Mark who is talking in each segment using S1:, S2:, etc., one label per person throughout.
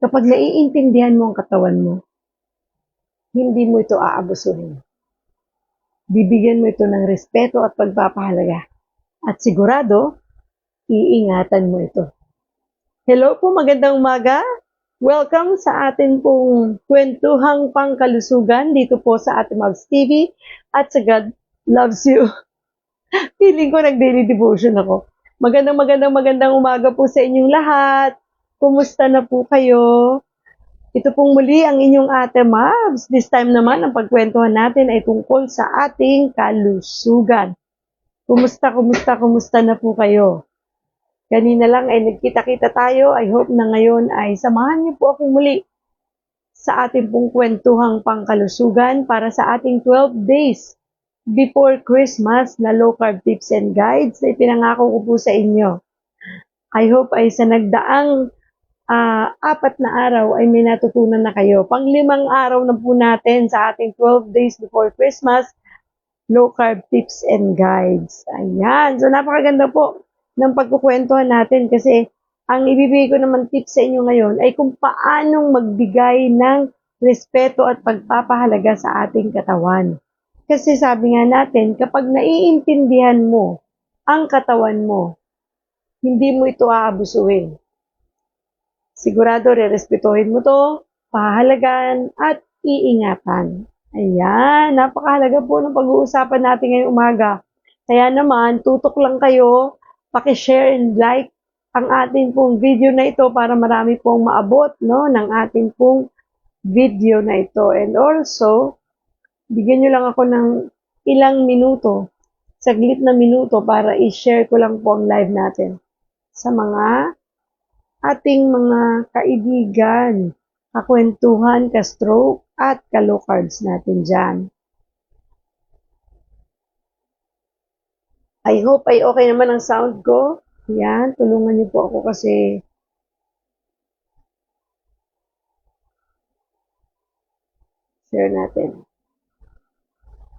S1: Kapag naiintindihan mo ang katawan mo, hindi mo ito aabusuhin. Bibigyan mo ito ng respeto at pagpapahalaga. At sigurado, iingatan mo ito. Hello po, magandang umaga. Welcome sa atin pong kwentuhang pangkalusugan dito po sa ating Mavs TV at sa God Loves You. Feeling ko nag-daily devotion ako. Magandang umaga po sa inyong lahat. Kumusta na po kayo? Ito pong muli ang inyong Ate Mavs. This time naman, ang pagkwentuhan natin ay tungkol sa ating kalusugan. Kumusta na po kayo? Kanina lang ay nagkita-kita tayo. I hope na ngayon ay samahan niyo po akong muli sa ating pong kwentuhang pangkalusugan para sa ating 12 days before Christmas na low carb tips and guides na ipinangako ko po sa inyo. I hope ay sa nagdaang 4 na araw ay may natutunan na kayo. Pang-5 araw na po natin sa ating 12 days before Christmas low carb tips and guides. Ayan. So napakaganda po ng pagkukwentuhan natin kasi ang ibibigay ko naman tips sa inyo ngayon ay kung paanong magbigay ng respeto at pagpapahalaga sa ating katawan. Kasi sabi nga natin, kapag naiintindihan mo ang katawan mo, hindi mo ito aabusuhin. Sigurado, rerespetuhin mo to, pahalagan at iingatan. Ayan, napakahalaga po ng pag-uusapan natin ngayong umaga. Kaya naman, tutok lang kayo, paki-share and like ang ating pong video na ito para marami pong maabot ng ating pong video na ito. And also, bigyan nyo lang ako ng ilang minuto, saglit na minuto para i-share ko lang po ang live natin sa mga ating mga kaibigan, kakwentuhan, ka-stroke at ka-low carbs natin dyan. I hope ay okay naman ang sound ko. Yan, tulungan niyo po ako kasi share natin.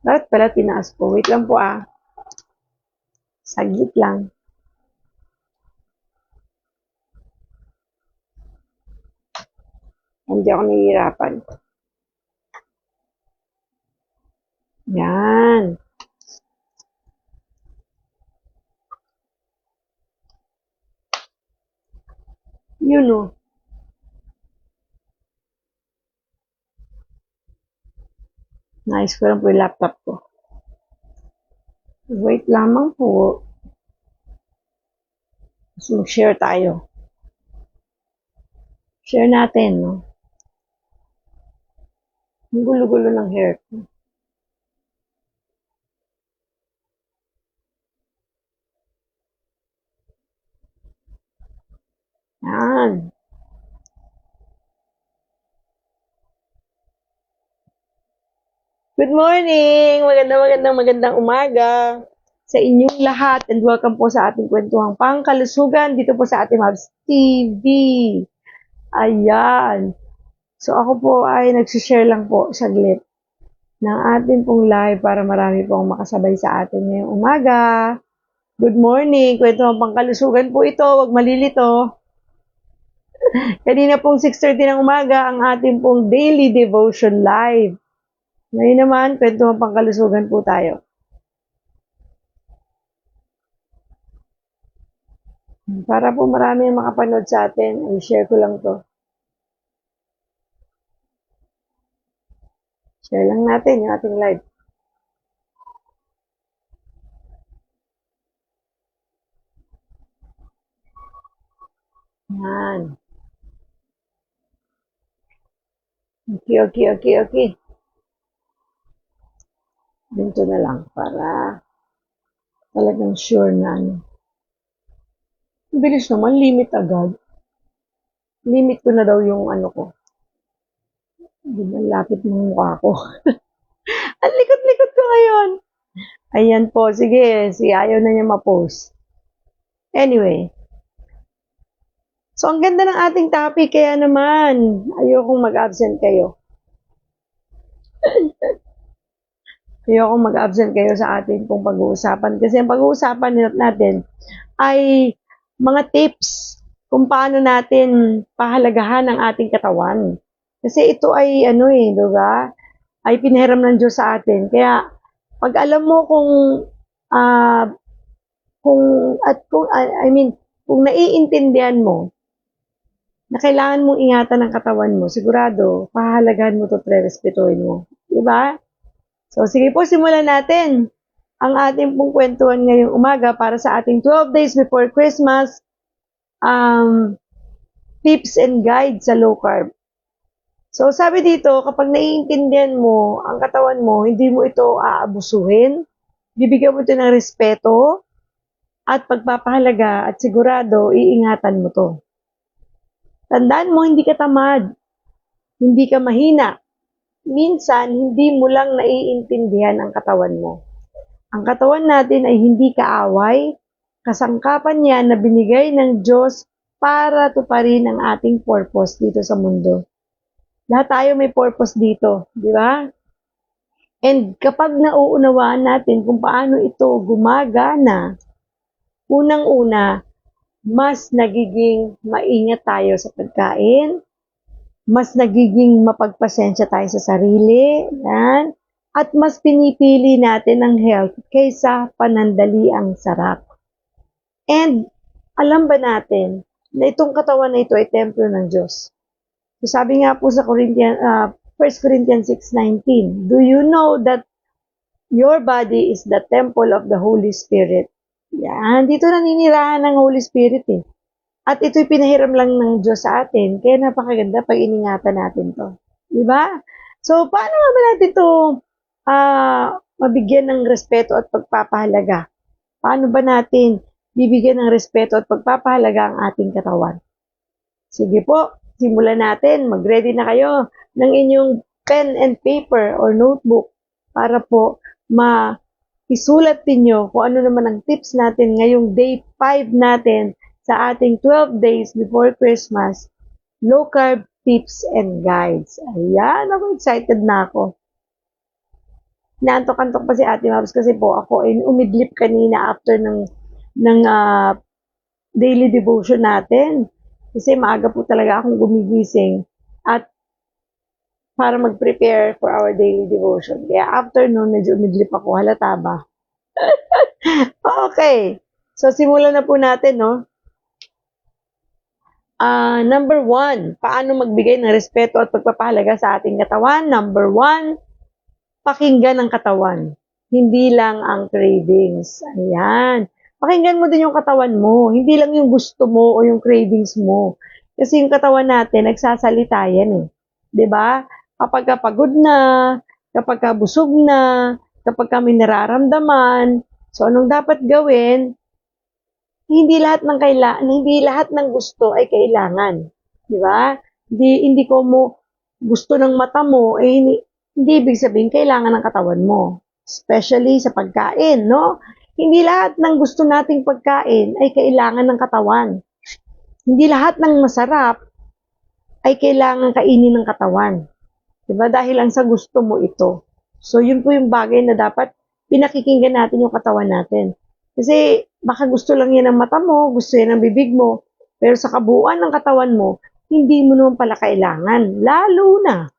S1: Bakit pala tinaas po? Wait lang po Saglit lang. Hindi ako nahihirapan. Yan. Yun o. Nice ko lang po yung laptop ko. Wait lamang po. So, share tayo. Share natin, no? Ang gulo-gulo ng hair ko. Yan. Good morning! Magandang umaga sa inyong lahat and welcome po sa ating kwentuhang pangkalusugan dito po sa ating Mavs TV. Ayan. So ako po ay nagsishare lang po saglit ng ating pong live para marami pong makasabay sa atin ngayong umaga. Good morning! Kwentuhang pangkalusugan po ito, wag malilito. Kanina pong 6:30 ng umaga ang ating pong daily devotion live. Ngayon naman, kwentuhang pangkalusugan po tayo. Para po marami ang makapanood sa atin, i-share ko lang to. Share lang natin yung ating live. Yan. Okay. Dito na lang para talagang sure na Bilis naman, limit agad. Limit ko na daw yung ko. Di ba, lapit ng mukha ko. Ang likot-likot ko ngayon. Ayan po, sige, ayaw na niya ma-post. Anyway. So, ang ganda ng ating topic, kaya naman, ayokong mag-absent kayo. Ayokong mag-absent kayo sa ating pong pag-uusapan. Kasi ang pag-uusapan natin ay mga tips kung paano natin pahalagahan ang ating katawan. Kasi ito ay diba? Ay pinahiram ng Diyos sa atin. Kaya pag alam mo ah, kung naiintindihan mo na kailangan mong ingatan ang katawan mo, sigurado pahalagahan mo 'to at rerespetuhin mo, 'di ba? So sige po, simulan natin ang ating pong kwentuhan ngayong umaga para sa ating 12 days before Christmas, tips and guides sa low carb. So sabi dito, kapag naiintindihan mo ang katawan mo, hindi mo ito aabusuhin, bibigyan mo ito ng respeto at pagpapahalaga at sigurado iingatan mo to. Tandaan mo, hindi ka tamad, hindi ka mahina. Minsan, hindi mo lang naiintindihan ang katawan mo. Ang katawan natin ay hindi kaaway, kasangkapan niya na binigay ng Diyos para tuparin ang ating purpose dito sa mundo. Lahat tayo may purpose dito, di ba? And kapag nauunawaan natin kung paano ito gumagana, unang-una, mas nagiging maingat tayo sa pagkain, mas nagiging mapagpasensya tayo sa sarili, yan, at mas pinipili natin ang health kaysa panandaliang sarap. And alam ba natin na itong katawan na ito ay templo ng Diyos? So sabi nga po sa 1 Corinthians 6:19, do you know that your body is the temple of the Holy Spirit? Yan, dito naninirahan ng Holy Spirit eh. At ito'y pinahiram lang ng Diyos sa atin, kaya napakaganda pag iningatan natin to. Diba? So, paano nga ba natin ito mabigyan ng respeto at pagpapahalaga? Paano ba natin bibigyan ng respeto at pagpapahalaga ang ating katawan? Sige po, simulan natin. Mag-ready na kayo ng inyong pen and paper or notebook para po isulat ninyo kung ano naman ang tips natin ngayong day 5 natin sa ating 12 days before Christmas, low carb tips and guides. Ayan, ako excited na ako. Naantok-antok pa si Ate Mabs kasi po ako ay umidlip kanina after ng daily devotion natin. Kasi maaga po talaga akong gumigising at para mag-prepare for our daily devotion. Kaya after noon, medyo umidlip ako. Halata ba? Okay. So, simulan na po natin, no? Number 1, paano magbigay ng respeto at pagpapahalaga sa ating katawan? Number 1, pakinggan ang katawan. Hindi lang ang cravings. Ayan. Pakinggan mo din yung katawan mo. Hindi lang yung gusto mo o yung cravings mo. Kasi yung katawan natin, nagsasalita yan eh. 'Di ba? Kapag pagod na, kapag busog na, kapag kami nararamdaman, so anong dapat gawin? Hindi lahat ng gusto ay kailangan, 'di ba? Hindi ko mo gusto ng mata mo hindi ibig sabihin kailangan ng katawan mo, especially sa pagkain, no? Hindi lahat ng gusto nating pagkain ay kailangan ng katawan. Hindi lahat ng masarap ay kailangan kainin ng katawan. 'Di ba? Dahil lang sa gusto mo ito. So, yun po yung bagay na dapat pinakikinggan natin yung katawan natin. Kasi baka gusto lang yan ng mata mo, gusto yan ng bibig mo, pero sa kabuuan ng katawan mo, hindi mo naman pala kailangan. Lalo na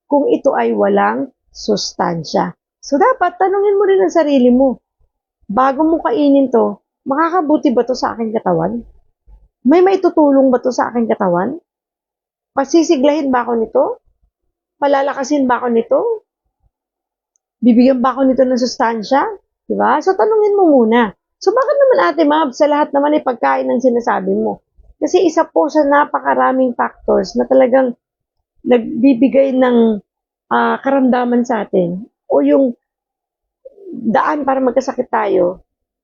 S1: kung ito ay walang sustansya. So, dapat tanungin mo rin ang sarili mo. Bago mo kainin to, makakabuti ba to sa aking katawan? May maitutulong ba to sa aking katawan? Pasisiglahin ba ako nito? Palalakasin ba ako nito? Bibigyan ba ako nito ng sustansya? Diba? So, tanungin mo muna. So, bakit naman Ate Mab, sa lahat naman ay pagkain ng sinasabi mo? Kasi isa po sa napakaraming factors na talagang nagbibigay ng karamdaman sa atin o yung daan para magkasakit tayo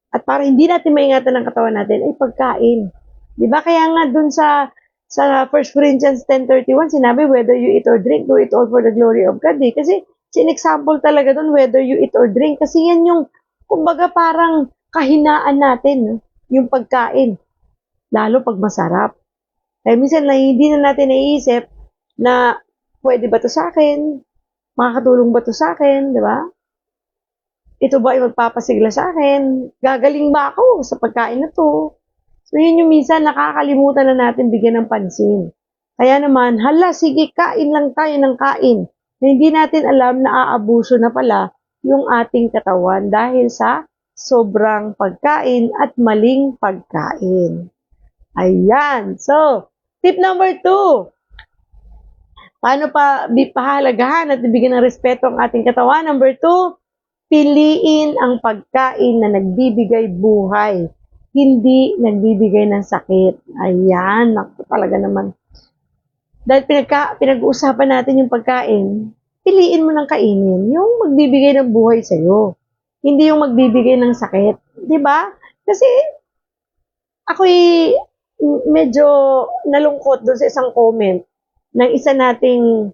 S1: at para hindi natin maingatan ng katawan natin ay pagkain. Diba? Kaya nga dun sa 1 Corinthians 10:31, sinabi, whether you eat or drink, do it all for the glory of God. Eh. Kasi, sin-example talaga doon, whether you eat or drink. Kasi yan yung, kumbaga parang kahinaan natin, yung pagkain. Lalo pag masarap. Kaya minsan hindi na natin naiisip na, pwede ba to sa akin? Makakatulong ba to sa akin? Di ba? Ito ba ay magpapasigla sa akin? Gagaling ba ako sa pagkain na to? So, yun yung minsan nakakalimutan na natin bigyan ng pansin. Kaya naman, hala, sige, kain lang tayo ng kain. Na hindi natin alam na aabuso na pala yung ating katawan dahil sa sobrang pagkain at maling pagkain. Ayan. So, tip number 2. Paano pa pahalagahan at bibigyan ng respeto ang ating katawan? Number 2, piliin ang pagkain na nagbibigay buhay, hindi nagbibigay ng sakit. Ayan, naku, talaga naman. Dahil pinag-uusapan natin yung pagkain, piliin mo ng kainin yung magbibigay ng buhay sa'yo, hindi yung magbibigay ng sakit. Diba? Kasi ako'y medyo nalungkot doon sa isang comment ng isa nating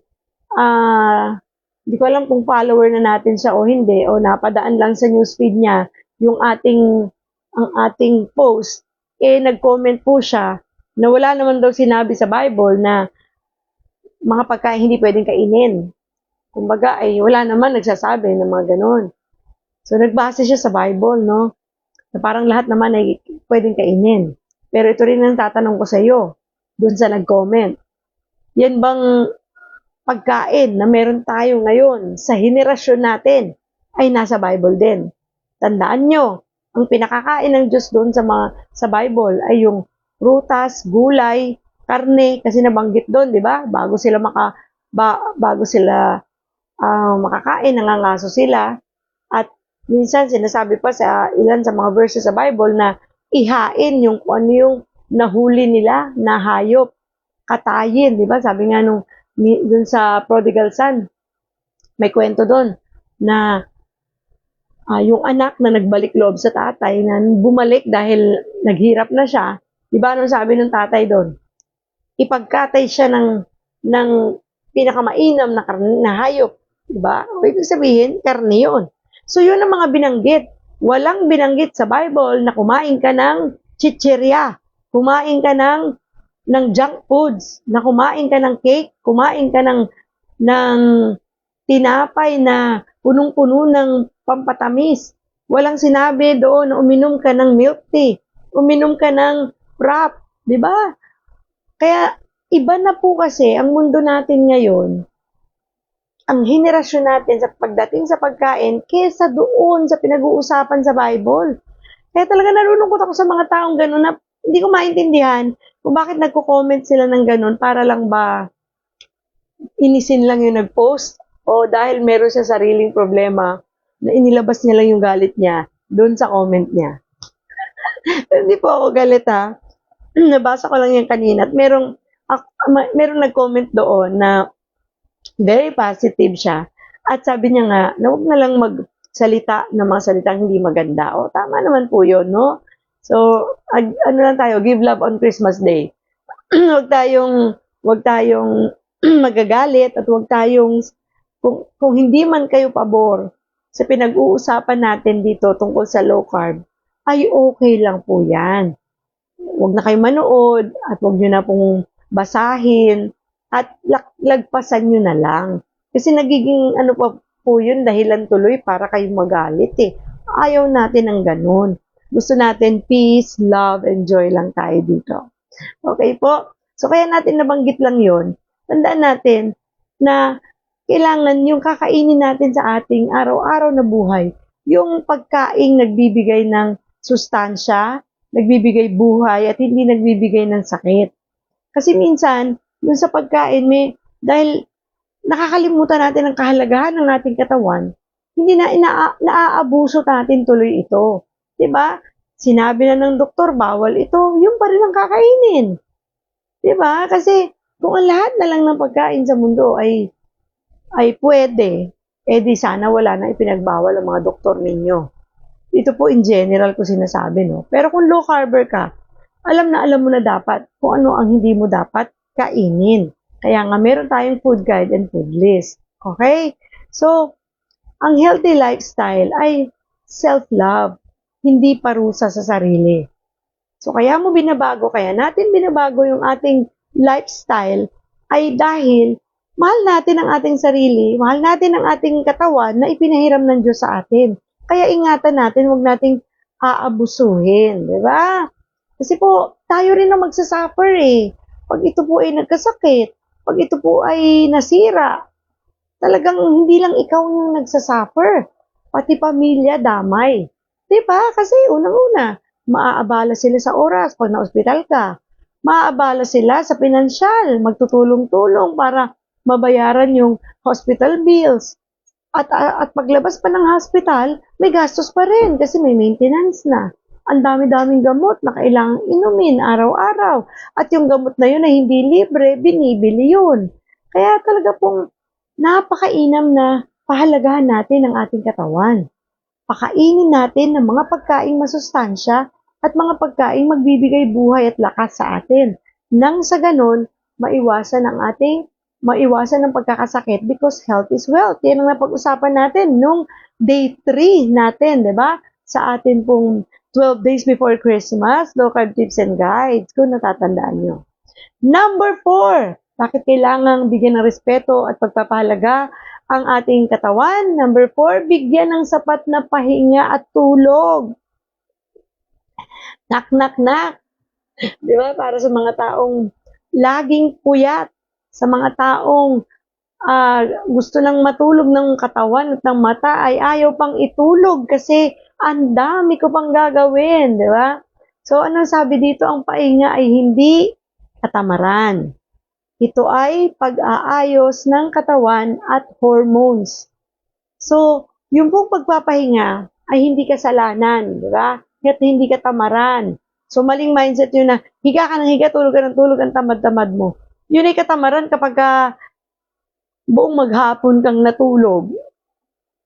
S1: hindi ko alam kung follower na natin siya o hindi, o napadaan lang sa newsfeed niya yung ang ating post. Nag-comment po siya na wala naman daw sinabi sa Bible na mga pagkain hindi pwedeng kainin. Kumbaga, wala naman nagsasabi ng mga ganon. So, nagbase siya sa Bible, no? Na parang lahat naman ay pwedeng kainin. Pero ito rin ang tatanong ko sa iyo, dun sa nag-comment. Yan bang pagkain na meron tayo ngayon sa henerasyon natin ay nasa Bible din? Tandaan nyo, ang pinakakain ng Diyos doon sa Bible ay yung prutas, gulay, karne, kasi nabanggit doon, di ba? Bago sila makakain, nangangaso sila. At minsan sinasabi pa sa ilan sa mga verses sa Bible na ihain yung kung ano yung nahuli nila na hayop. Katayin, di ba? Sabi nga dun sa prodigal son, may kwento doon na yung anak na nagbalik loob sa tatay na bumalik dahil naghirap na siya, di ba anong sabi ng tatay doon? Ipagkatay siya ng pinakamainam na hayop, di ba? O ibig sabihin, karne yun. So yun ang mga binanggit. Walang binanggit sa Bible na kumain ka ng chichirya, kumain ka ng junk foods, na kumain ka ng cake, kumain ka ng tinapay na punong-puno ng pampatamis. Walang sinabi doon na uminom ka ng milk tea, uminom ka ng frap, di ba? Kaya iba na po kasi ang mundo natin ngayon, ang henerasyon natin sa pagdating sa pagkain kesa doon sa pinag-uusapan sa Bible. Kaya talaga nalulungkot ako sa mga taong gano'n na hindi ko maintindihan kung bakit nagko-comment sila ng gano'n, para lang ba inisin lang yung nag-post o dahil meron siya sariling problema na inilabas niya lang yung galit niya doon sa comment niya. Hindi po ako galit ha. Nabasa ko lang yan kanina at merong nag-comment doon na very positive siya at sabi niya nga na huwag na lang magsalita ng mga salitang hindi maganda. O tama naman po yun, no? So, ano lang tayo, give love on Christmas Day. Huwag tayong magagalit at huwag tayong, kung hindi man kayo pabor sa pinag-uusapan natin dito tungkol sa low carb, ay okay lang po yan. Huwag na kayo manood at huwag nyo na pong basahin at lagpasan nyo na lang. Kasi nagiging ano pa po yun, dahilan tuloy para kayong magalit eh. Ayaw natin ng ganun. Gusto natin peace, love, and joy lang tayo dito. Okay po? So, kaya natin nabanggit lang yon. Tandaan natin na kailangan yung kakainin natin sa ating araw-araw na buhay, yung pagkaing nagbibigay ng sustansya, nagbibigay buhay, at hindi nagbibigay ng sakit. Kasi minsan, yung sa pagkain, dahil nakakalimutan natin ang kahalagahan ng ating katawan, hindi na naaabuso natin tuloy ito. Diba? Sinabi na ng doktor, bawal ito, yung pa rin ang kakainin. Diba? Kasi kung ang lahat na lang ng pagkain sa mundo ay pwede, di sana wala na ipinagbawal ang mga doktor ninyo. Ito po in general ko sinasabi, no? Pero kung low carber ka, alam mo na dapat kung ano ang hindi mo dapat kainin. Kaya nga meron tayong food guide and food list. Okay? So, ang healthy lifestyle ay self-love, hindi parusa sa sarili. So, kaya natin binabago yung ating lifestyle ay dahil mahal natin ang ating sarili, mahal natin ang ating katawan na ipinahiram ng Diyos sa atin. Kaya ingatan natin, huwag nating aabusuhin, di ba? Kasi po, tayo rin ang magsasuffer eh. Pag ito po ay nagkasakit, pag ito po ay nasira, talagang hindi lang ikaw yung nagsasuffer. Pati pamilya damay. 'Di ba? Kasi unang-una, maaabala sila sa oras pag na-ospital ka. Maaabala sila sa pinansyal, magtutulong-tulong para mabayaran yung hospital bills. At paglabas pa ng hospital, may gastos pa rin kasi may maintenance na. Ang dami-daming gamot na kailangang inumin araw-araw. At yung gamot na yun na hindi libre, binibili yun. Kaya talaga pong napakainam na pahalagahan natin ang ating katawan. Pakainin natin ng mga pagkaing masustansya at mga pagkaing magbibigay buhay at lakas sa atin. Nang sa ganon, maiwasan ang pagkakasakit because health is wealth. Yan ang napag-usapan natin nung day 3 natin, di ba? Sa atin pong 12 days before Christmas, local tips and guides, kung natatandaan nyo. Number 4, bakit kailangang bigyan ng respeto at pagpapahalaga ang ating katawan? Number 4, bigyan ng sapat na pahinga at tulog. Knock, knock, knock. Di ba? Para sa mga taong laging puyat, sa mga taong gusto lang matulog ng katawan at ng mata ay ayaw pang itulog kasi ang dami ko pang gagawin, di ba? So, anong sabi dito? Ang pahinga ay hindi katamaran. Ito ay pag-aayos ng katawan at hormones. So, yung pong pagpapahinga ay hindi kasalanan, di ba? At hindi katamaran. So, maling mindset yun na higa ka ng higa, tulog ka ng tulog, ang tamad-tamad mo. Yun ay katamaran kapag buong maghapon kang natulog.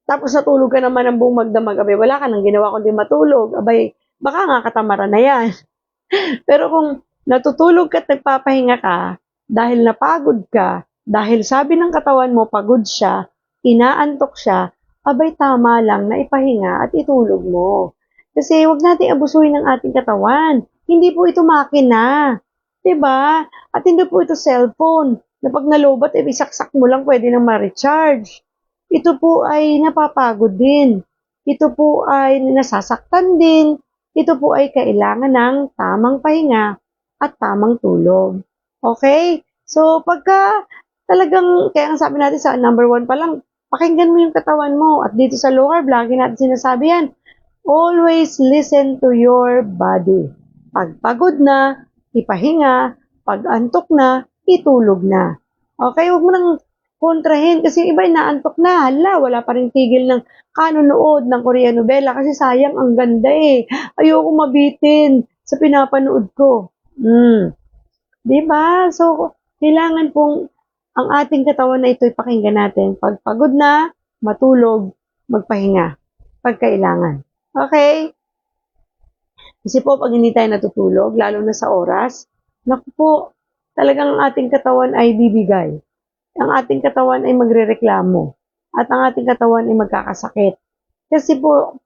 S1: Tapos natulog ka naman ng buong magdamag, abay, wala ka nang ginawa kundi matulog. Abay, baka nga katamaran na yan. Pero kung natutulog ka at nagpapahinga ka, dahil napagod ka, dahil sabi ng katawan mo pagod siya, inaantok siya, abay tama lang na ipahinga at itulog mo. Kasi huwag nating abusuhin ang ating katawan. Hindi po ito makina. Diba? At hindi po ito cellphone na pag nalobat, isaksak mo lang pwede nang ma-recharge. Ito po ay napapagod din. Ito po ay nasasaktan din. Ito po ay kailangan ng tamang pahinga at tamang tulog. Okay? So, pagka talagang, kaya ang sabi natin sa number 1 pa lang, pakinggan mo yung katawan mo. At dito sa lower vlog, natin sinasabi yan, always listen to your body. Pag pagod na, ipahinga. Pag antok na, itulog na. Okay? Huwag mo nang kontrahin kasi iba inaantok na. Hala, wala pa rin tigil ng kanonood ng Korean novela kasi sayang ang ganda eh. Ayoko mabitin sa pinapanood ko. Diba? So, kailangan pong ang ating katawan na ito'y pakinggan natin. Pag pagod na, matulog, magpahinga. Pag kailangan. Okay? Kasi po, pag hindi tayo natutulog, lalo na sa oras, naku po, talagang ang ating katawan ay bibigay. Ang ating katawan ay magrereklamo. At ang ating katawan ay magkakasakit. Kasi po,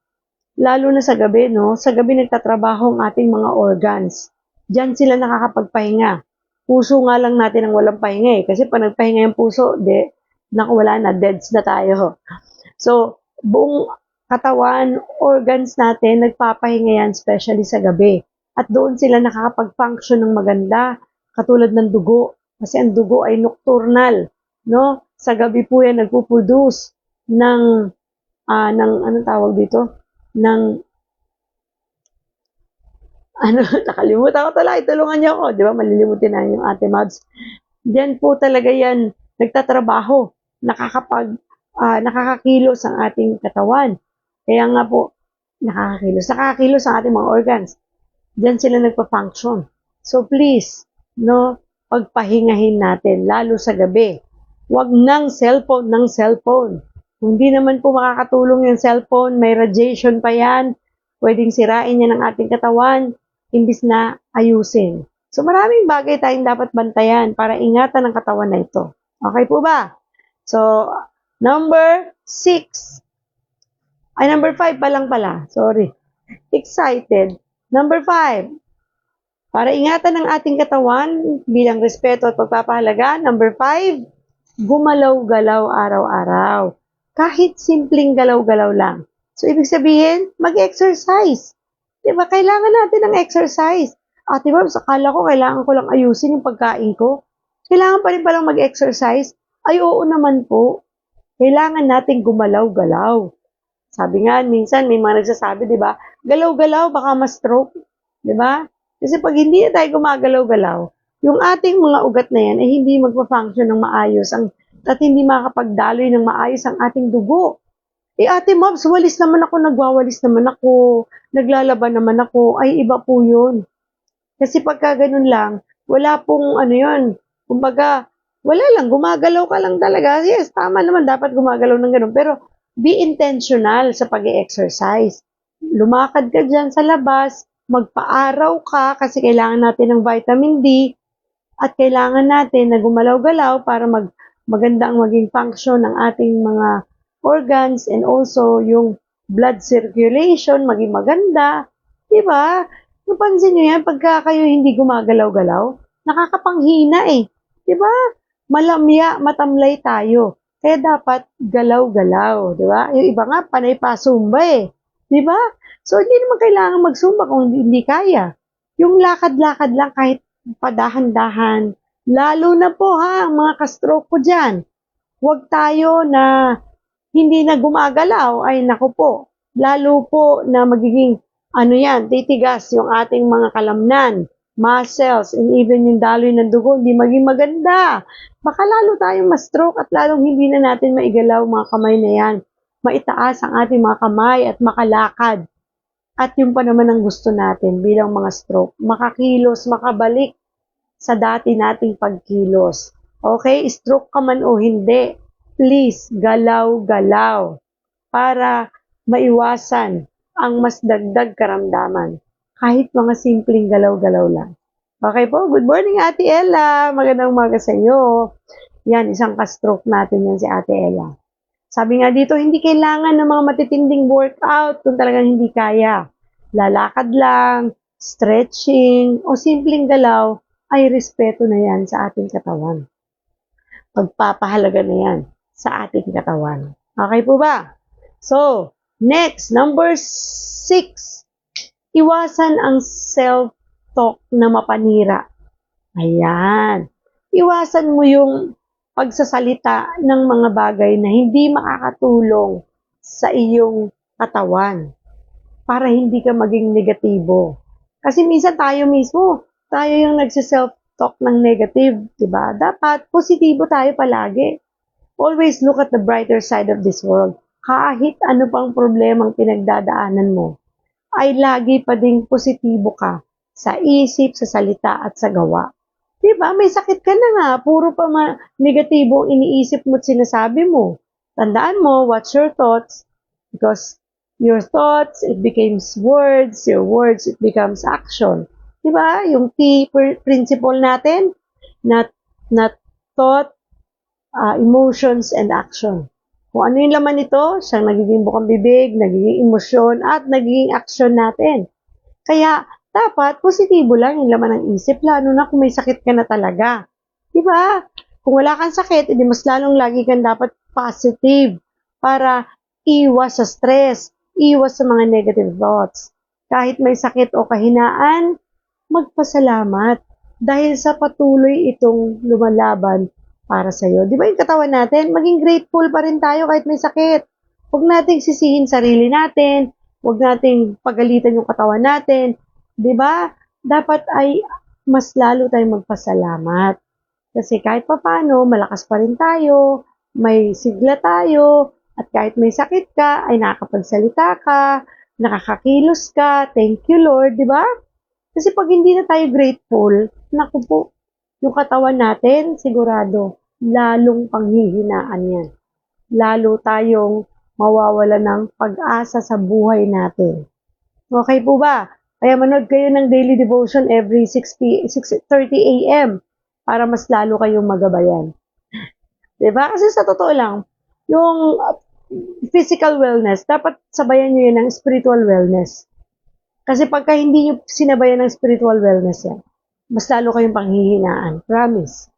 S1: lalo na sa gabi, no? Sa gabi nagtatrabaho ang ating mga organs. Diyan sila nakakapagpahinga. Puso nga lang natin ang walang pahinga eh. Kasi pag nagpahinga yung puso, naku, wala na, deads na tayo. So, buong katawan, organs natin, nagpapahinga yan, especially sa gabi. At doon sila nakakapag-function ng maganda, katulad ng dugo. Kasi ang dugo ay nocturnal, no? Sa gabi po yan, nagpo-produce ng anong tawag dito? Nakalimutan ko talaga, tulungan niyo ako, di ba? Malilimutin na yung ate Mabs. Diyan po talaga yan, nagtatrabaho, nakakakilos ang ating katawan. Kaya nga po, nakakakilos ang ating mga organs. Diyan sila nagpa-function. So please, no, pagpahingahin natin, lalo sa gabi. Huwag ng cellphone. Hindi naman po makakatulong yung cellphone, may radiation pa yan, pwedeng sirain yan ng ating katawan, imbis na ayusin. So maraming bagay tayong dapat bantayan para ingatan ang katawan na ito. Okay po ba? So, number 6. Number 5 pa lang pala. Sorry. Excited. Number 5. Para ingatan ang ating katawan bilang respeto at pagpapahalaga. Number 5. Gumalaw-galaw araw-araw. Kahit simpleng galaw-galaw lang. So, ibig sabihin, mag-exercise. Diba? Kailangan natin ng exercise. Ate Babs, akala ko kailangan ko lang ayusin yung pagkain ko. Kailangan pa rin palang mag-exercise? Ay, oo naman po. Kailangan nating gumalaw-galaw. Sabi nga, minsan may mga nagsasabi, di ba? Galaw-galaw, baka ma-stroke. Di ba? Kasi pag hindi na tayo gumagalaw-galaw, yung ating mga ugat na yan ay hindi magpa-function ng maayos at hindi makakapagdaloy ng maayos ang ating dugo. Ate Mobs, walis naman ako, nagwawalis naman ako, naglalaban naman ako, ay iba po yun. Kasi pagka ganun lang, wala pong ano yun, kumbaga, wala lang, gumagalaw ka lang talaga. Yes, tama naman, dapat gumagalaw ng ganun. Pero be intentional sa pag-exercise. Lumakad ka dyan sa labas, magpa-araw ka kasi kailangan natin ng vitamin D at kailangan natin na gumalaw-galaw para maganda ang maging function ng ating mga organs and also yung blood circulation maging maganda. Diba? Napansin nyo yan, pagka kayo hindi gumagalaw-galaw, nakakapanghina eh. Diba? Malamya, matamlay tayo. Kaya dapat galaw-galaw. Diba? Yung iba nga, panay pa zumba eh. Diba? So, hindi naman kailangan mag-zumba kung hindi kaya. Yung lakad-lakad lang kahit padahan-dahan. Lalo na po ha, ang mga ka-stroke ko dyan. Huwag tayo na hindi na gumagalaw, ay naku po. Lalo po na magiging titigas yung ating mga kalamnan, muscles, and even yung daloy ng dugo, hindi maging maganda. Baka lalo tayong ma-stroke at lalong hindi na natin maigalaw mga kamay na yan. Maitaas ang ating mga kamay at makalakad. At yung pa naman ang gusto natin bilang mga stroke, makakilos, makabalik sa dati nating pagkilos. Okay, stroke ka man o hindi, please, galaw-galaw para maiwasan ang mas dagdag karamdaman. Kahit mga simpleng galaw-galaw lang. Okay po, good morning Ate Ella. Magandang umaga sa iyo. Yan, isang ka-stroke natin yan si Ate Ella. Sabi nga dito, hindi kailangan ng mga matitinding workout kung talagang hindi kaya. Lalakad lang, stretching, o simpleng galaw ay respeto na yan sa ating katawan. Pagpapahalaga na yan sa ating katawan. Okay po ba? So, next, number 6. Iwasan ang self-talk na mapanira. Ayan. Iwasan mo yung pagsasalita ng mga bagay na hindi makakatulong sa iyong katawan para hindi ka maging negatibo. Kasi minsan tayo mismo, tayo yung nagsiself-talk ng negative, diba? Dapat positibo tayo palagi. Always look at the brighter side of this world. Kahit ano pang problemang pinagdadaanan mo, ay lagi pa ding positibo ka sa isip, sa salita at sa gawa. Diba? May sakit ka na nga, puro pa negatibo ang iniisip mo at sinasabi mo. Tandaan mo, watch your thoughts because your thoughts, it becomes words, your words, it becomes action. Diba? Yung T principle natin, not thought, emotions, and action. Kung ano yung laman nito, siyang nagiging bukang bibig, nagiging emosyon, at nagiging action natin. Kaya, dapat positibo lang yung laman ng isip, lalo na kung may sakit ka na talaga. Diba? Kung wala kang sakit, edi mas lalong lagi kang dapat positive para iwas sa stress, iwas sa mga negative thoughts. Kahit may sakit o kahinaan, magpasalamat dahil sa patuloy itong lumalaban para sa iyo. Di ba yung katawan natin? Maging grateful pa rin tayo kahit may sakit. Huwag nating sisihin sarili natin. Huwag nating pagalitan yung katawan natin. Di ba? Dapat ay mas lalo tayong magpasalamat. Kasi kahit papano, malakas pa rin tayo, may sigla tayo, at kahit may sakit ka, ay nakakapagsalita ka, nakakakilos ka, thank you Lord, di ba? Kasi pag hindi na tayo grateful, naku po, yung katawan natin, sigurado, lalong panghihinaan yan. Lalo tayong mawawala ng pag-asa sa buhay natin. Okay po ba? Kaya manood kayo ng daily devotion every 6:30 a.m. para mas lalo kayong magabayan. Diba? Kasi sa totoo lang, yung physical wellness, dapat sabayan nyo yun ng spiritual wellness. Kasi pagka hindi nyo sinabayan ng spiritual wellness yan, mas lalo kayong panghihinaan. Promise.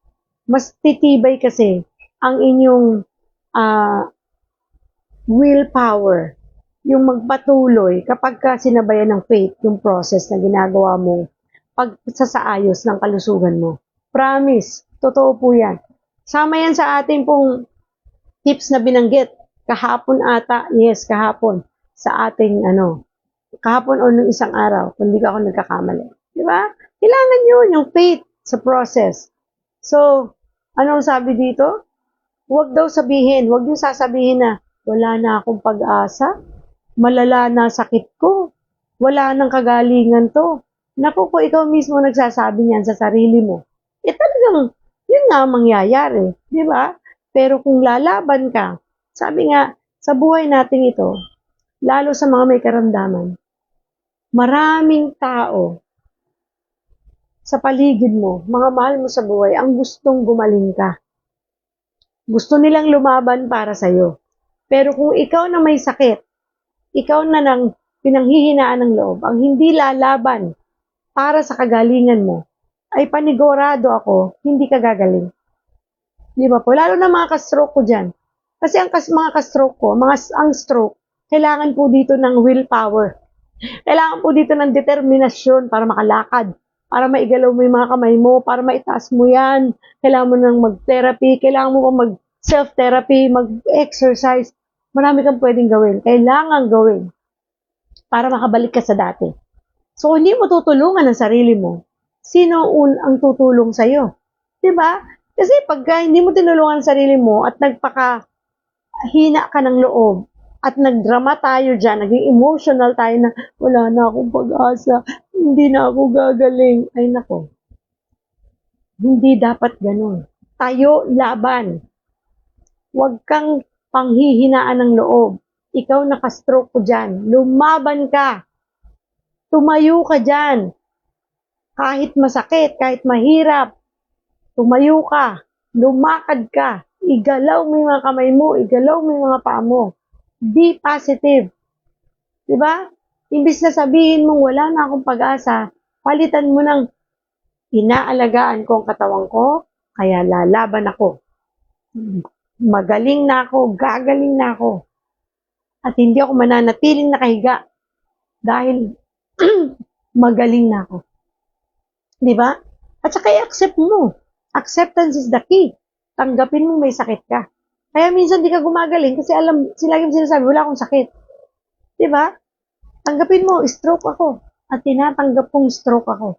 S1: Mas titibay kasi ang inyong willpower, yung magpatuloy kapag ka sinabayan ng faith yung process na ginagawa mong pagsasaayos ng kalusugan mo. Promise, totoo po yan. Sama yan sa ating pong tips na binanggit. Kahapon ata, yes, kahapon, sa ating kahapon o nung isang araw, kung di ka ako nagkakamali. Di ba? Kailangan yun, yung faith sa process. So, anong sabi dito? Huwag daw sabihin, huwag yung sasabihin na, wala na akong pag-asa, malala na sakit ko, wala nang kagalingan to. Naku, kung ikaw mismo nagsasabi niyan sa sarili mo, talagang, yun nga ang mangyayari. Di ba? Pero kung lalaban ka, sabi nga, sa buhay natin ito, lalo sa mga may karamdaman, maraming tao sa paligid mo, mga mahal mo sa buhay, ang gustong gumaling ka. Gusto nilang lumaban para sa'yo. Pero kung ikaw na may sakit, ikaw na nang pinanghihinaan ng loob, ang hindi lalaban para sa kagalingan mo, ay panigurado ako, hindi ka gagaling. Di ba po? Lalo na mga ka-stroke ko dyan. Kasi ang mga ka-stroke ko, ang stroke, kailangan po dito ng willpower. Kailangan po dito ng determinasyon para makalakad, para maigalaw mo yung mga kamay mo, para maitaas mo yan. Kailangan mo nang mag-therapy, kailangan mo pa mag-self-therapy, mag-exercise. Marami kang pwedeng gawin. Kailangan gawin para makabalik ka sa dati. So, hindi mo tutulungan ang sarili mo. Sino ang tutulong sa'yo? Diba? Kasi pagka hindi mo tinulungan ang sarili mo at nagpakahina ka ng loob at nagdrama tayo dyan, naging emotional tayo na wala na akong pag-asa, hindi na ako gagaling. Ay nako, hindi dapat ganun. Tayo, laban. Huwag kang panghihinaan ng loob. Ikaw nakastroke ko dyan. Lumaban ka. Tumayo ka dyan. Kahit masakit, kahit mahirap, tumayo ka. Lumakad ka. Igalaw mo yung mga kamay mo. Igalaw mo yung mga paa mo. Be positive. Diba? Imbis na sabihin mong wala na akong pag-asa, palitan mo ng inaalagaan ko ang katawan ko, kaya lalaban ako. Magaling na ako, gagaling na ako. At hindi ako mananatiling nakahiga dahil magaling na ako. Di ba? At saka i-accept mo. Acceptance is the key. Tanggapin mo may sakit ka. Kaya minsan di ka gumagaling kasi sila yung sinasabi, wala akong sakit. Di ba? Tanggapin mo, stroke ako. At tinatanggap kong stroke ako.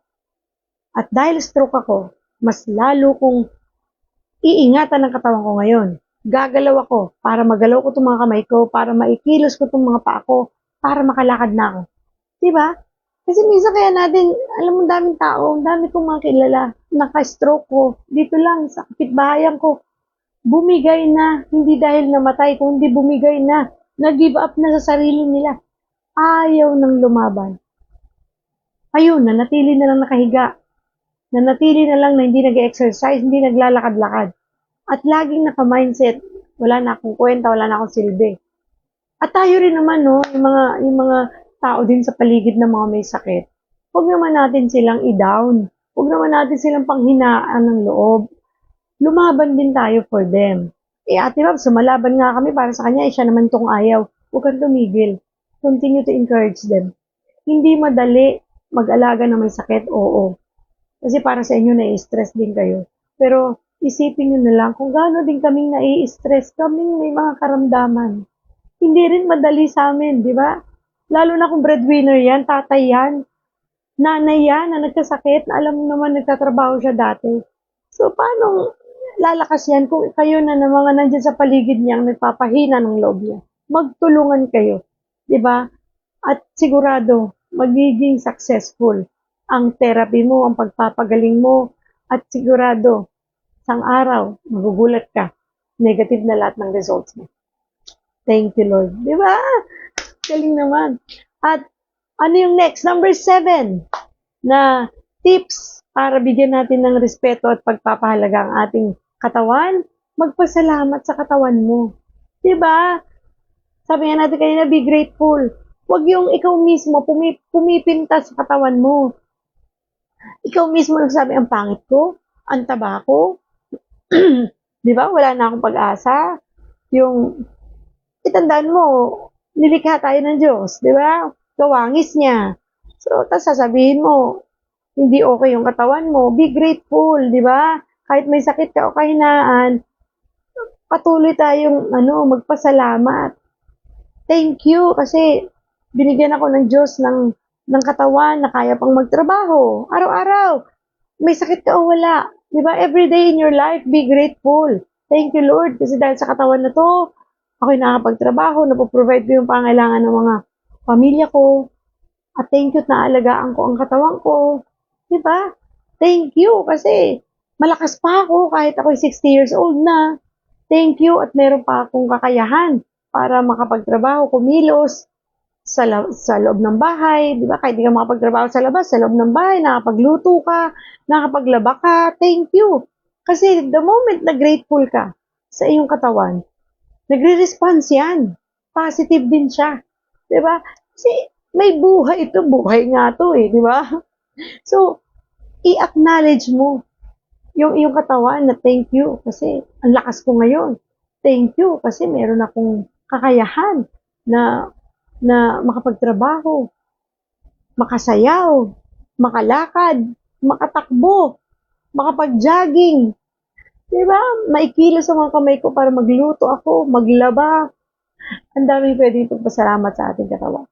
S1: At dahil stroke ako, mas lalo kong iingatan ng katawan ko ngayon. Gagalaw ako para magalaw ko itong mga kamay ko, para maikilos ko itong mga paa ko, para makalakad na ako. Diba? Kasi minsan kaya natin, alam mo, daming tao, dami kong mga kilala, naka-stroke ko, dito lang, sa kapitbahayan ko, bumigay na, hindi dahil namatay, kundi bumigay na, nag-give up na sa sarili nila. Ayaw nang lumaban. Ayun, nanatili na lang nakahiga. Nanatili na lang na hindi nag-exercise, hindi naglalakad-lakad. At laging naka-mindset, wala na akong kwenta, wala na akong silbi. At tayo rin naman, no, yung mga tao din sa paligid ng mga may sakit, huwag naman natin silang i-down. Huwag naman natin silang panghinaan ng loob. Lumaban din tayo for them. Ate Mab, sumalaban nga kami para sa kanya, siya naman tong ayaw. Huwag kang tumigil. Continue to encourage them. Hindi madali mag-alaga ng may sakit, oo. Kasi para sa inyo, nai-stress din kayo. Pero isipin nyo na lang kung gaano din kaming nai-stress, kaming may mga karamdaman. Hindi rin madali sa amin, di ba? Lalo na kung breadwinner yan, tatay yan, nanay yan na nagkasakit, na alam mo naman nagtatrabaho siya dati. So, paano lalakas yan kung kayo na mga nandyan sa paligid niyang nagpapahina ng loob niya? Magtulungan kayo, di ba? At sigurado, magiging successful ang therapy mo, ang pagpapagaling mo, at sigurado, isang araw, magugulat ka, negative na lahat ng results mo. Thank you, Lord. Di ba? Galing naman. At ano yung next? Number 7 na tips para bigyan natin ng respeto at pagpapahalaga ang ating katawan. Magpasalamat sa katawan mo. Di ba? Sabi nga natin kanina, be grateful. Huwag yung ikaw mismo pumipinta sa katawan mo. Ikaw mismo nagsabi, ang pangit ko, ang taba ko. Di ba? Wala na akong pag-asa. Yung itandaan mo, nilikha tayo ng Diyos, di ba? Kawangis niya. So, tapos sasabihin mo, hindi okay yung katawan mo, be grateful, di ba? Kahit may sakit ka o kahinaan, patuloy tayong magpasalamat. Thank you kasi binigyan ako ng Diyos ng katawan na kaya pang magtrabaho. Araw-araw, may sakit ka o wala. Di ba? Every day in your life, be grateful. Thank you, Lord, kasi dahil sa katawan na to, ako'y nakakapagtrabaho, napoprovide ko yung pangailangan ng mga pamilya ko. At thank you at naalagaan ko ang katawan ko. Di ba? Thank you kasi malakas pa ako kahit ako'y 60 years old na. Thank you at meron pa akong kakayahan para makapagtrabaho, kumilos sa loob ng bahay, di ba? Kahit di ka makapagtrabaho sa labas, sa loob ng bahay, nakapagluto ka, nakapaglaba ka, thank you. Kasi the moment na grateful ka sa iyong katawan, nagre-response yan. Positive din siya. Di ba? Kasi may buhay ito, buhay nga to eh, di ba? So, i-acknowledge mo yung iyong katawan na thank you kasi ang lakas ko ngayon. Thank you kasi meron akong kakayahan na makapagtrabaho, makasayaw, makalakad, makatakbo, makapag-jogging. Diba? Maikilos ang mga kamay ko para magluto ako, maglaba. Ang daming pwedeng ipagpasalamat sa ating katawan.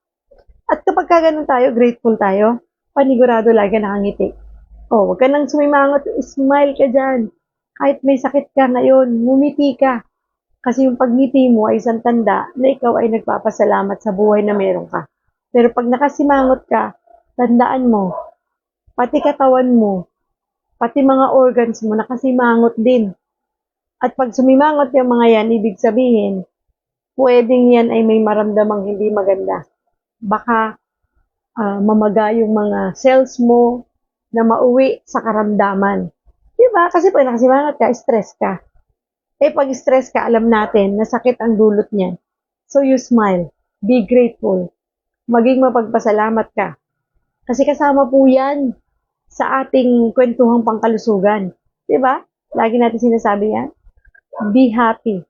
S1: At kapag ganun tayo, grateful tayo, panigurado lagi nakangiti. Oh, wag ka nang sumimangot, smile ka dyan. Kahit may sakit ka ngayon, ngumiti ka. Kasi yung pagngiti mo ay isang tanda na ikaw ay nagpapasalamat sa buhay na meron ka. Pero pag nakasimangot ka, tandaan mo, pati katawan mo, pati mga organs mo, nakasimangot din. At pag sumimangot yung mga yan, ibig sabihin, pwedeng yan ay may maramdamang hindi maganda. Baka mamaga yung mga cells mo na mauwi sa karamdaman. Diba? Kasi pag nakasimangot ka, stress ka. Pag stress ka, alam natin na sakit ang dulot niyan. So you smile. Be grateful. Maging mapagpasalamat ka. Kasi kasama po yan sa ating kwentuhang pangkalusugan. Diba? Lagi natin sinasabi yan. Be happy.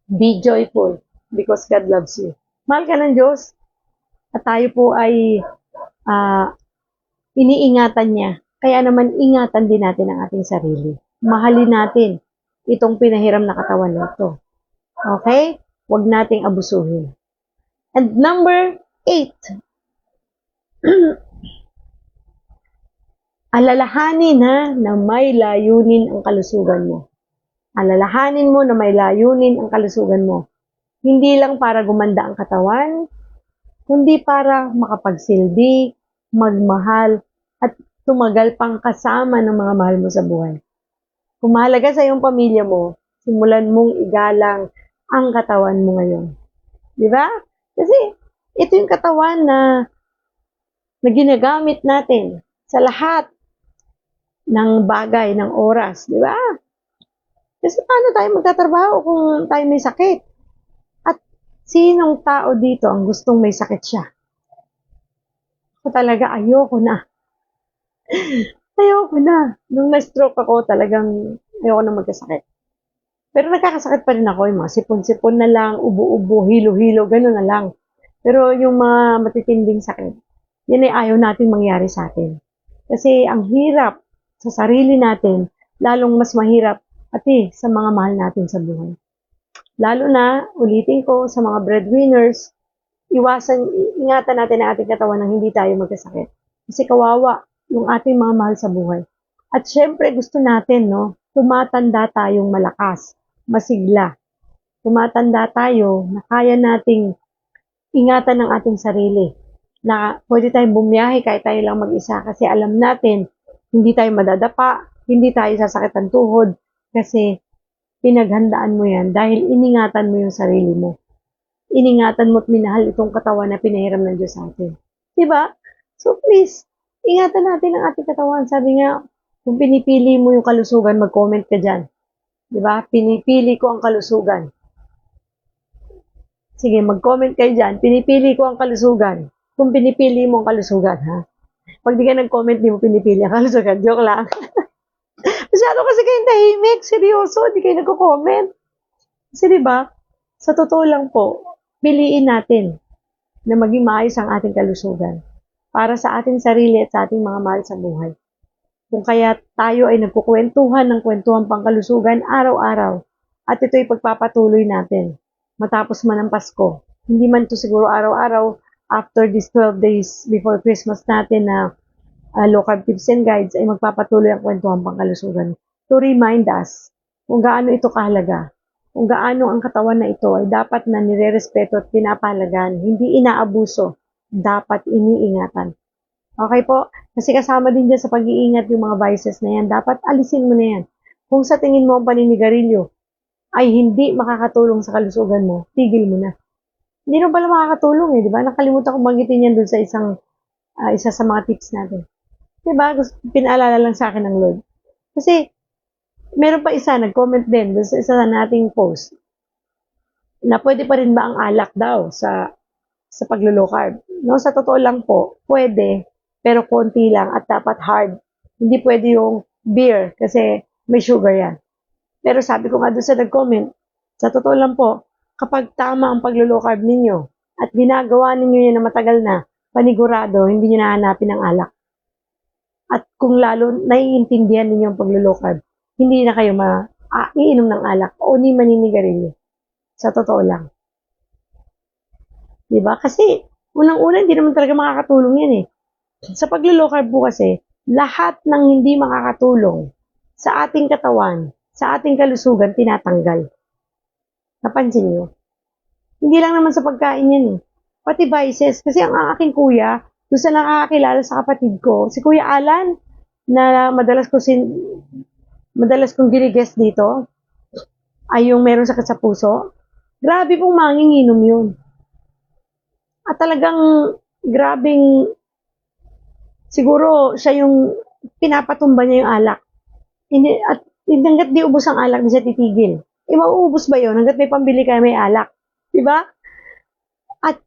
S1: Be joyful. Because God loves you. Mahal ka ng Diyos. At tayo po ay iniingatan niya. Kaya naman ingatan din natin ang ating sarili. Mahalin natin itong pinahiram na katawan nito. Okay? Huwag nating abusuhin. And number 8. Alalahanin na may layunin ang kalusugan mo. Alalahanin mo na may layunin ang kalusugan mo. Hindi lang para gumanda ang katawan, kundi para makapagsilbi, magmahal, at tumagal pang kasama ng mga mahal mo sa buhay. Kung mahalaga sa iyong pamilya mo, simulan mong igalang ang katawan mo ngayon. Di ba? Kasi ito yung katawan na ginagamit natin sa lahat ng bagay, ng oras. Di ba? Kasi paano tayo magtatrabaho kung tayo may sakit? At sinong tao dito ang gustong may sakit siya? Ako talaga ayoko na. Ayoko na. Nung na-stroke ako, talagang ayoko na magkasakit. Pero nagkakasakit pa rin ako. Yung mga sipon-sipon na lang, ubo-ubo, hilo-hilo, gano'n na lang. Pero yung mga matitinding sakit, yan ay ayaw natin mangyari sa atin. Kasi ang hirap sa sarili natin, lalong mas mahirap pati sa mga mahal natin sa buhay. Lalo na, ulitin ko, sa mga breadwinners, ingatan natin ang ating katawan nang hindi tayo magkasakit. Kasi kawawa yung ating mga mahal sa buhay. At syempre gusto natin, tumatanda tayong malakas, masigla. Tumatanda tayo na kaya nating ingatan ang ating sarili. Na pwede tayong bumiyahe kahit tayo lang mag-isa kasi alam natin, hindi tayo madadapa, hindi tayo sasakit ang tuhod kasi pinaghandaan mo yan dahil iningatan mo yung sarili mo. Iningatan mo at minahal itong katawan na pinahiram ng Diyos sa atin. Diba? So please, ingatan natin ang ating katawan. Sabi nga, kung pinipili mo yung kalusugan, mag-comment ka dyan. Diba? Pinipili ko ang kalusugan. Sige, mag-comment kayo dyan. Pinipili ko ang kalusugan. Kung pinipili mo ang kalusugan, ha? Pag di ka nag-comment, di mo pinipili ang kalusugan. Joke lang. Masyado kasi kayong tahimik. Seryoso, di kayo nagko-comment. Kasi diba, sa totoo lang po, piliin natin na maging maayos ang ating kalusugan. para sa ating sarili at sa ating mga mahal sa buhay. Kung kaya tayo ay nagkukwentuhan ng kwentuhan pangkalusugan araw-araw at ito'y pagpapatuloy natin matapos man ang Pasko. Hindi man ito siguro araw-araw after these 12 days before Christmas natin na low carb tips and guides ay magpapatuloy ang kwentuhan pangkalusugan to remind us kung gaano ito kahalaga, kung gaano ang katawan na ito ay dapat na nirerespeto at pinapahalagan, hindi inaabuso, dapat iniingatan. Okay po? Kasi kasama din dyan sa pag-iingat yung mga vices na yan. Dapat alisin mo na yan. Kung sa tingin mo ang paninigarilyo ay hindi makakatulong sa kalusugan mo, tigil mo na. Hindi naman pala makakatulong di ba? Nakalimutan kong banggitin yan dun sa isa sa mga tips natin. Di ba? Pinaalala lang sa akin ng Lord. Kasi, meron pa isa, nag-comment din dun sa isa nating post na pwede pa rin ba ang alak daw sa paglo-low carb. No, sa totoo lang po, pwede, pero konti lang at dapat hard. Hindi pwede yung beer kasi may sugar yan. Pero sabi ko nga doon sa nag-comment, sa totoo lang po, kapag tama ang paglo-low carb ninyo at ginagawa ninyo yan na matagal na, panigurado, hindi nyo nahanapin ang alak. At kung lalo naiintindihan ninyo ang paglo-low carb, hindi na kayo iinom ng alak o ni maninigarilyo. Sa totoo lang. Diba? Kasi, unang-una, hindi naman talaga makakatulong yan Sa paglo-low carb po kasi, lahat ng hindi makakatulong sa ating katawan, sa ating kalusugan, tinatanggal. Napansin nyo? Hindi lang naman sa pagkain yan Pati vices. Kasi ang aking kuya, doon sa nakakakilala sa kapatid ko, si Kuya Alan, na madalas kong ginigest dito, ay yung meron sakit sa puso. Grabe pong manginginom yun. At talagang grabing siguro siya yung pinapatumba niya yung alak. At hanggat di ubos ang alak, di siya titigil. Mauubos ba yun? Hanggat may pambili kayo, may alak. Diba? At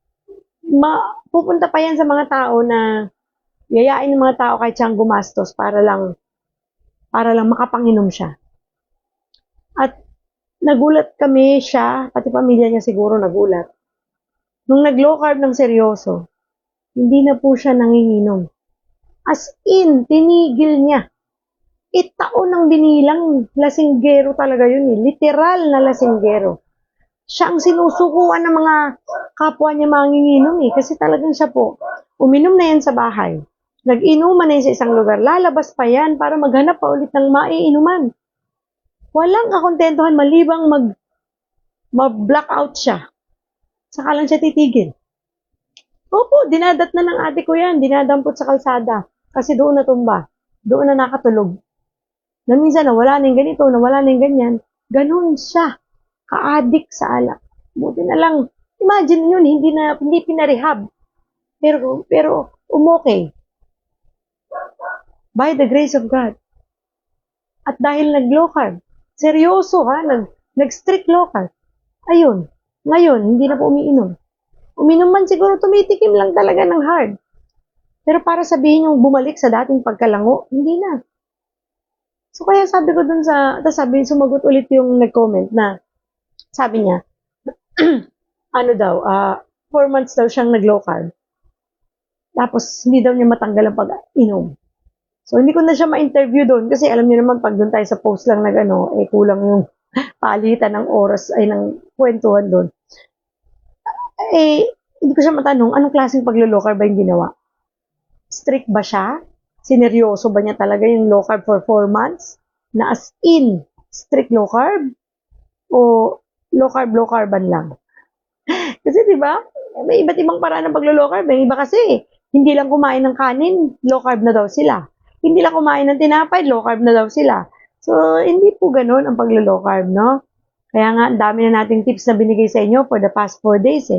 S1: pupunta pa yan sa mga tao na yayain ng mga tao kahit siyang gumastos para lang makapanginom siya. At nagulat kami siya, pati pamilya niya siguro nagulat. Nung nag-low carb ng seryoso, hindi na po siya nanginginom. As in, tinigil niya. Taon ang binilang, lasinggero talaga yun Literal na lasinggero. Siya ang sinusukuan ng mga kapwa niya manginginom kasi talagang siya po, uminom na yan sa bahay. Nag-inuman na yan sa isang lugar. Lalabas pa yan para maghanap pa ulit ng maiinuman. Walang kakontentuhan malibang mag-blackout siya. Saka lang siya titigil. Opo, dinadat na ng ate ko yan. Dinadampot sa kalsada. Kasi doon natumba. Doon na nakatulog. Na minsan nawala na yung ganito, nawala na yung ganyan. Ganon siya. Ka-addict sa alak. Buti na lang. Imagine yun, hindi pinarehab. Pero umokay. By the grace of God. At dahil nag-low carb, seryoso nag-strict low carb. Ayun. Ngayon, hindi na po umiinom. Uminom man siguro, tumitikim lang talaga ng hard. Pero para sabihin yung bumalik sa dating pagkalango, hindi na. So kaya sabi ko dun sumagot ulit yung nag-comment na, sabi niya, 4 months daw siyang nag-low carb. Tapos, hindi daw niya matanggal ang pag-inom. So, hindi ko na siya ma-interview doon kasi alam niyo naman, pag doon tayo sa post lang kulang yung palitan ng oras ng kwentuhan doon. Hindi ko siya matanong, anong klaseng paglo-low carb ba yung ginawa? Strict ba siya? Sineryoso ba niya talaga yung low carb for 4 months? Na as in, strict low carb? O low carban lang? Kasi diba, may iba't ibang paraan ng paglo-low carb. Yung iba kasi, hindi lang kumain ng kanin, low carb na daw sila. Hindi lang kumain ng tinapay, low carb na daw sila. So, hindi po ganun ang paglo-low carb, no? Kaya nga, ang dami na nating tips na binigay sa inyo for the past 4 days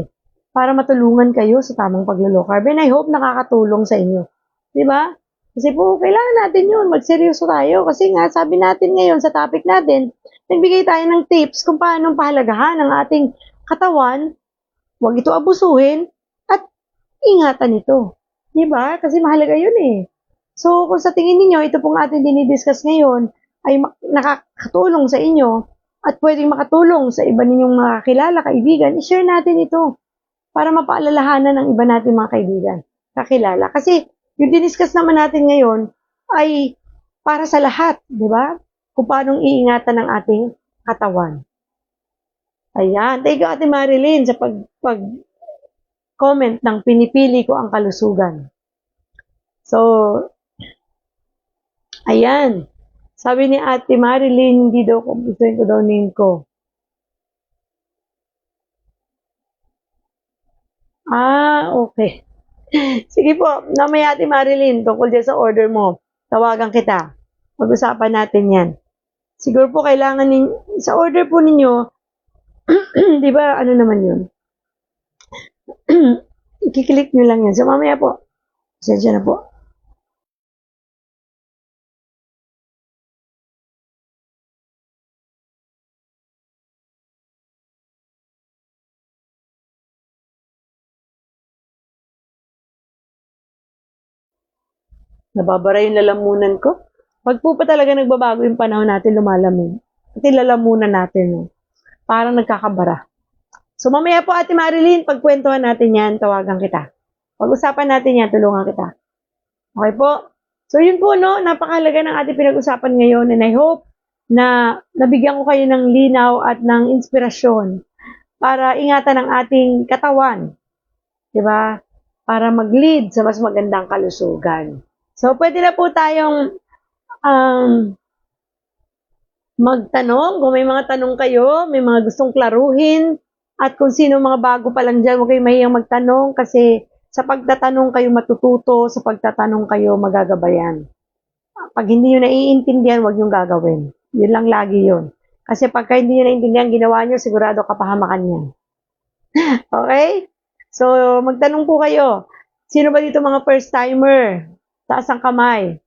S1: para matulungan kayo sa tamang paglo-low carb. And I hope nakakatulong sa inyo. Diba? Kasi po, kailangan natin yun. Magseryoso tayo. Kasi nga, sabi natin ngayon sa topic natin, nagbigay tayo ng tips kung paano pahalagahan ang ating katawan, huwag ito abusuhin, at ingatan ito. Diba? Kasi mahalaga yun So, kung sa tingin niyo ito pong ating dinidiscuss ngayon, ay nakakatulong sa inyo, at pwedeng makatulong sa iba ninyong mga kilala, kaibigan, i-share natin ito para mapaalalahanan ng iba natin mga kaibigan. kakilala. Kasi yung diniscuss naman natin ngayon ay para sa lahat, di ba? Kung paano iingatan ng ating katawan. Ayan. Thank you, Ate Marilyn, sa pag-comment ng pinipili ko ang kalusugan. So, ayan. Sabi ni Ate Marilyn, hindi daw kumpusin ko daw name ko. Okay. Sige po, namaya Ate Marilyn, tungkol dyan sa order mo, tawagan kita. Pag-usapan natin yan. Siguro po kailangan sa order po ninyo, di ba, ano naman yun? I-click nyo lang yan. So, mamaya po. Pasensya na po. Nababara yung lalamunan ko. Pag po pa talaga nagbabago yung panahon natin, lumalamig. At lalamunan natin, no? Parang nagkakabara. So, mamaya po, Ate Marilyn, pagkwentuhan natin yan, tawagan kita. Pag-usapan natin yan, tulungan kita. Okay po? So, yun po, no? Napakahalaga ng ating pinag-usapan ngayon, and I hope na nabigyan ko kayo ng linaw at ng inspirasyon para ingatan ang ating katawan. Diba? Para mag-lead sa mas magandang kalusugan. So, pwede na po tayong magtanong. Kung may mga tanong kayo, may mga gustong klaruhin, at kung sino mga bago pa lang dyan, huwag kayong mahiyang magtanong kasi sa pagtatanong kayo matututo, sa pagtatanong kayo magagabayan. Pag hindi nyo naiintindihan, huwag nyo gagawin. Yun lang lagi yun. Kasi pagka hindi nyo naiintindihan, ginawa nyo, sigurado kapahamakan yan. Okay? So, magtanong po kayo. Sino ba dito mga first timer? Taas ang kamay.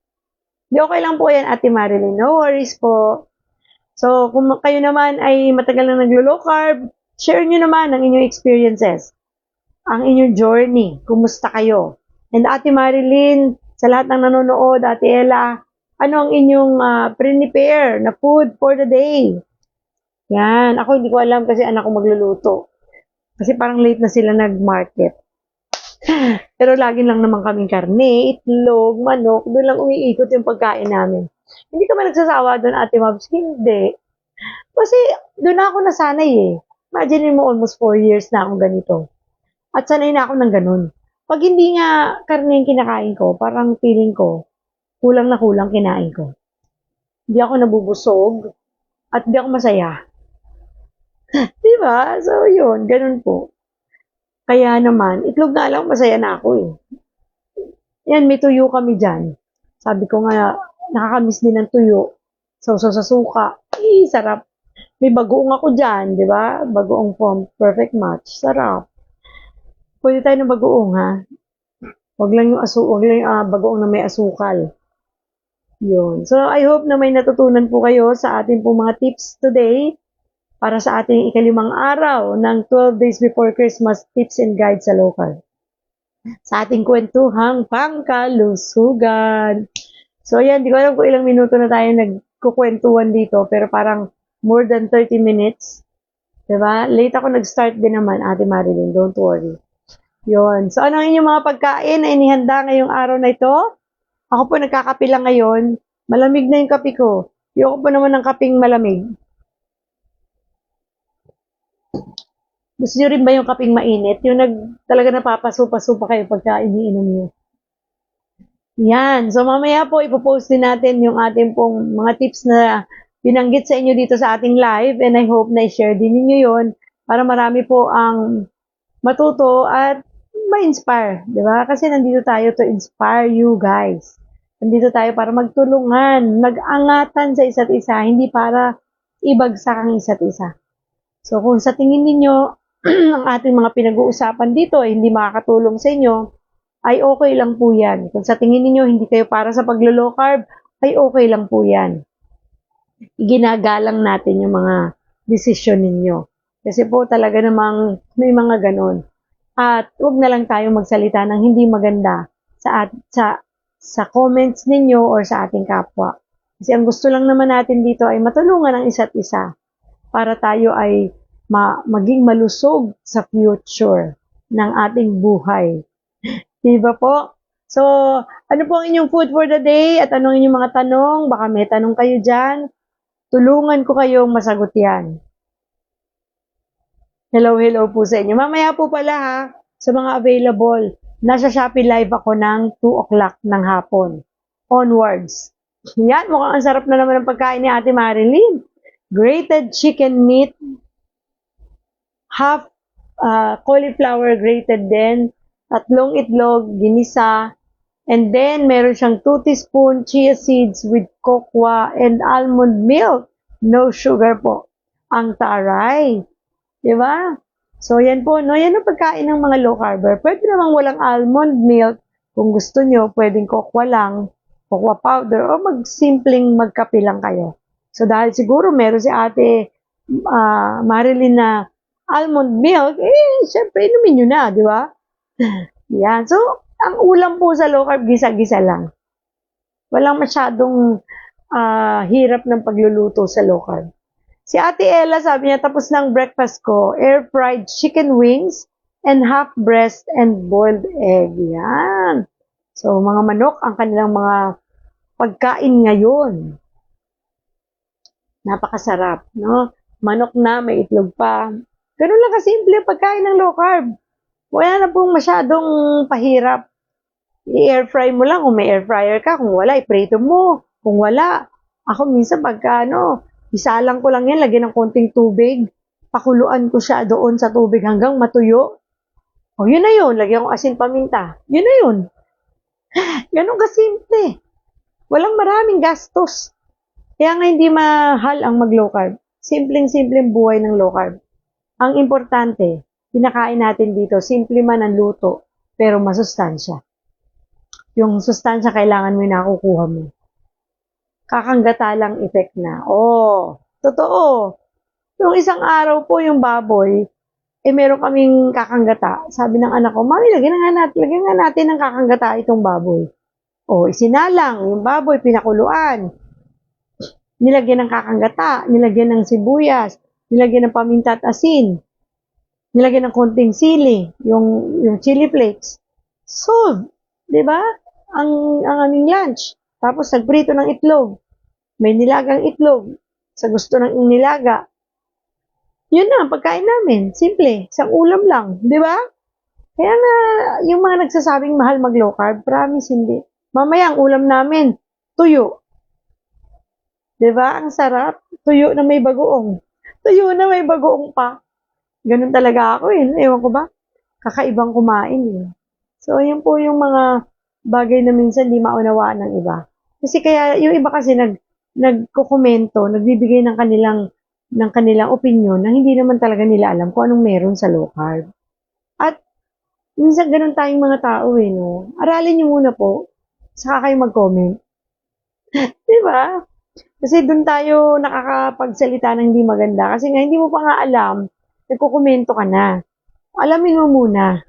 S1: Di okay lang po yan, Ate Marilyn. No worries po. So, kung kayo naman ay matagal na naglo-low carb, share nyo naman ang inyong experiences. Ang inyong journey. Kumusta kayo? And Ate Marilyn, sa lahat ng nanonood, Ate Ella, ano ang inyong prepare na food for the day? Yan. Ako hindi ko alam kasi anak ko magluluto. Kasi parang late na sila nag-market. Pero lagi lang naman kaming karne, itlog, manok, doon lang umiikot yung pagkain namin. Hindi ka ba nagsasawa doon, Ate Mabs? Hindi. Kasi doon ako nasanay eh. Imagine mo, almost 4 years na akong ganito. At sanay na ako ng ganun. Pag hindi nga karne yung kinakain ko, parang feeling ko, kulang na kulang kinain ko. Hindi ako nabubusog at hindi ako masaya. Diba? So, yun, ganun po. Kaya naman, itlog nga lang, masaya na ako eh. Yan, may tuyo kami dyan. Sabi ko nga, nakakamiss din ng tuyo. So, sa suka. Sarap. May bagoong ako dyan, di ba? Bagoong from perfect match. Sarap. Pwede tayo ng bagoong, ha? Wag lang yung bagoong na may asukal. Yun. So, I hope na may natutunan po kayo sa ating po mga tips today para sa ating ikalimang araw ng 12 days before Christmas tips and guides sa local. Sa ating kwentuhang pangkalusugan. So, yan. Di ko alam kung ilang minuto na tayo nagkukwentuhan dito, pero parang more than 30 minutes. Diba? Late ako nag-start din naman, Ate Marilyn. Don't worry. Yun. So, ano ang inyong mga pagkain na inihanda ngayong araw na ito? Ako po nagkakape lang ngayon. Malamig na yung kape ko. Ayoko po naman ng kapeng malamig. Gusto nyo rin ba yung kapeng mainit? Yung talaga napapasupa-supa kayo pagka iniinom nyo. Yan. So, mamaya po ipopost din natin yung ating pong mga tips na binanggit sa inyo dito sa ating live, and I hope na i-share din ninyo yon para marami po ang matuto at ma-inspire, di ba? Kasi nandito tayo to inspire you guys. Nandito tayo para magtulungan, mag-angatan sa isa't isa, hindi para ibagsak ang isa't isa. So, kung sa tingin ninyo, ang ating mga pinag-uusapan dito ay hindi makakatulong sa inyo, ay okay lang po yan. Kung sa tingin ninyo, hindi kayo para sa paglo-low carb, ay okay lang po yan. Iginagalang natin yung mga desisyon ninyo. Kasi po talaga namang may mga ganon. At huwag na lang tayo magsalita ng hindi maganda sa comments ninyo or sa ating kapwa. Kasi ang gusto lang naman natin dito ay matulungan ang isa't isa para tayo ay maging malusog sa future ng ating buhay. Diba po? So, ano po ang inyong food for the day at anong inyong mga tanong? Baka may tanong kayo dyan. Tulungan ko kayong masagot yan. Hello, hello po sa inyo. Mamaya po pala ha, sa mga available, nasa Shopee Live ako ng 2 o'clock ng hapon. Onwards. Yan, mukhang ang sarap na naman ng pagkain ni Ate Marilyn. Grated chicken meat, half cauliflower grated din, tatlong itlog, ginisa, and then meron siyang 2 teaspoon chia seeds with cocoa and almond milk. No sugar po. Ang taray. Diba? So, yan po, no? Yan ang pagkain ng mga low carber. Pwede namang walang almond milk. Kung gusto nyo, pwedeng cocoa lang, cocoa powder, o magsimpleng magkape lang kayo. So, dahil siguro meron si Ate Marilyn na almond milk, syempre, inumin nyo na, di ba? Yan. So, ang ulam po sa low carb, gisa-gisa lang. Walang masyadong hirap ng pagluluto sa low carb. Si Ate Ella, sabi niya, tapos ng breakfast ko, air-fried chicken wings and half breast and boiled egg. Yan. So, mga manok, ang kanilang mga pagkain ngayon. Napakasarap, no? Manok na, may itlog pa. Ganun lang kasimple pagkain ng low carb. Wala na pong masyadong pahirap. I-air fry mo lang kung may air fryer ka. Kung wala, iprito mo. Kung wala, ako minsan pagka isalang ko lang yan, lagyan ng konting tubig. Pakuluan ko siya doon sa tubig hanggang matuyo. O, yun na yun. Lagyan ko asin paminta. Yun na yun. Ganun kasimple. Walang maraming gastos. Kaya nga hindi mahal ang mag-low carb. Simpleng-simpleng buhay ng low carb. Ang importante, pinakain natin dito, simple man ang luto, pero masustansya. Yung sustansya kailangan mo yung nakukuha mo. Kakanggata lang effect na. Oh, totoo. Yung isang araw po yung baboy, meron kaming kakanggata. Sabi ng anak ko, Mami, lagyan nga natin ng kakanggata itong baboy. Oh, isinalang, yung baboy, pinakuluan. Nilagyan ng kakanggata, nilagyan ng sibuyas, nilagyan ng paminta at asin, nilagyan ng konting sili, yung chili flakes. Solve, 'di ba? Ang aming lunch. Tapos nagprito ng itlog. May nilagang itlog sa gusto ng nilaga. Yun na ang pagkain namin. Simple, isang ulam lang, 'di ba? Kaya nga yung mga nagsasabing mahal mag low carb, promise hindi. Mamaya ang ulam namin, tuyo. 'Di ba? Ang sarap. Tuyo na may bagoong. Tuyo na may bagoong pa. Ganun talaga ako eh. Ewan ko ba? Kakaibang kumain eh. So, yun po yung mga bagay na minsan di maunawaan ng iba. Kasi kaya yung iba kasi nagkokomento, nagbibigay ng kanilang opinion na hindi naman talaga nila alam kung anong meron sa low carb. At minsan ganun tayong mga tao eh, no? Aralin nyo muna po, saka kayo mag-comment. Di ba? Kasi doon tayo nakakapagsalita ng hindi maganda. Kasi nga, hindi mo pa nga alam, nagkukomento ka na. Alamin mo muna.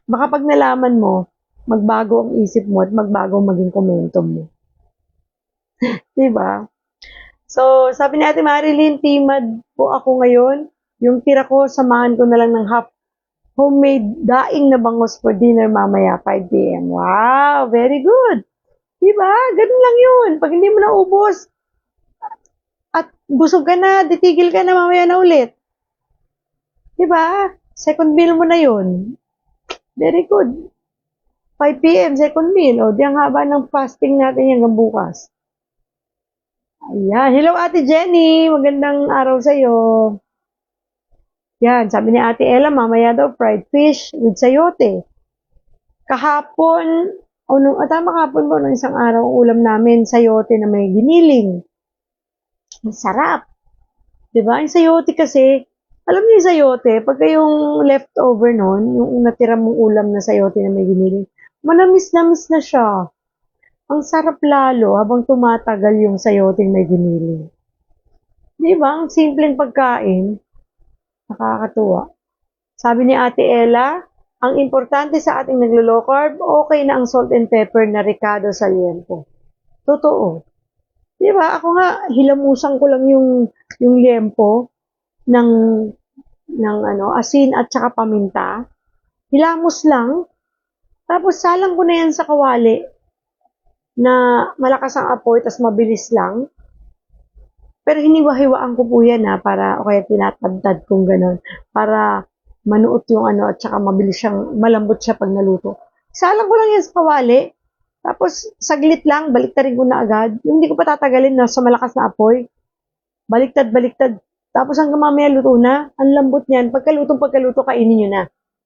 S1: Baka pag nalaman mo, magbago ang isip mo at magbago ang maging komento mo. Diba? So, sabi ni Ate Marilyn, timad po ako ngayon. Yung tira ko, samahan ko na lang ng half homemade daing na bangos for dinner mamaya, 5 p.m. Wow, very good. Diba? Ganun lang yun. Pag hindi mo naubos, at busog ka na, titigil ka na, mamaya na ulit. Diba? Second meal mo na yun. Very good. 5 p.m. second meal. O, di ang haba ng fasting natin hanggang bukas. Ayan. Hello, Ate Jenny. Magandang araw sa'yo. Yan. Sabi ni Ate Ella, mamaya daw fried fish with sayote. Kahapon, tama kahapon ba, nung isang araw, ulam namin, sayote na may giniling. Ang sarap. Diba? Yung sayote kasi, alam niyo yung sayote, pagka yung leftover nun, yung natira mong ulam na sayote na may giniling, manamis-namis na siya. Ang sarap lalo habang tumatagal yung sayote may giniling. Diba? Ang simpleng pagkain, nakakatuwa. Sabi ni Ate Ella, ang importante sa ating naglo-low carb, okay na ang salt and pepper na Ricardo Saliento. Totoo. Diba? Ako nga, hilamusan ko lang yung liempo ng asin at saka paminta. Hilamos lang. Tapos salang ko na yan sa kawali na malakas ang apoy, tas mabilis lang. Pero hiniwa-hiwaan ko po yan para, o kaya tinatadtad kong gano'n, para manuot yung ano, at saka mabilis siyang, malambot siya pag naluto. Salang ko lang yan sa kawali, tapos saglit lang, baliktarin ko na agad. Yung hindi ko pa tatagalin na sa malakas na apoy. Baliktad, baliktad. Tapos hanggang mamaya luto na, ang lambot niyan. Pagkaluto, kainin nyo na.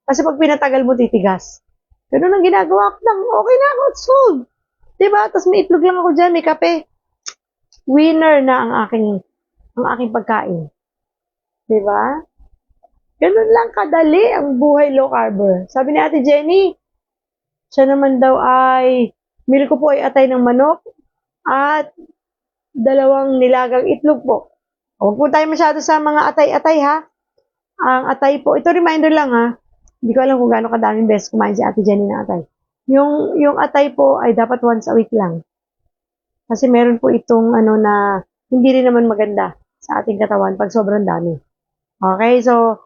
S1: Kasi pag pinatagal mo, titigas. Ganun ang ginagawa ko lang. Okay na ako, it's cold. Diba? Tapos may itlog lang ako dyan, may kape. Winner na ang aking pagkain. Diba? Ganun lang kadali ang buhay low carber. Sabi ni Ate Jenny, siya naman daw ay, meal ko po ay atay ng manok at 2 nilagang itlog po. Huwag po tayo masyado sa mga atay-atay ha. Ang atay po, ito reminder lang ha. Hindi ko alam kung gaano kadaming beses kumain si Ate Jenny ng atay. Yung atay po ay dapat once a week lang. Kasi meron po itong ano na hindi rin naman maganda sa ating katawan pag sobrang dami. Okay, so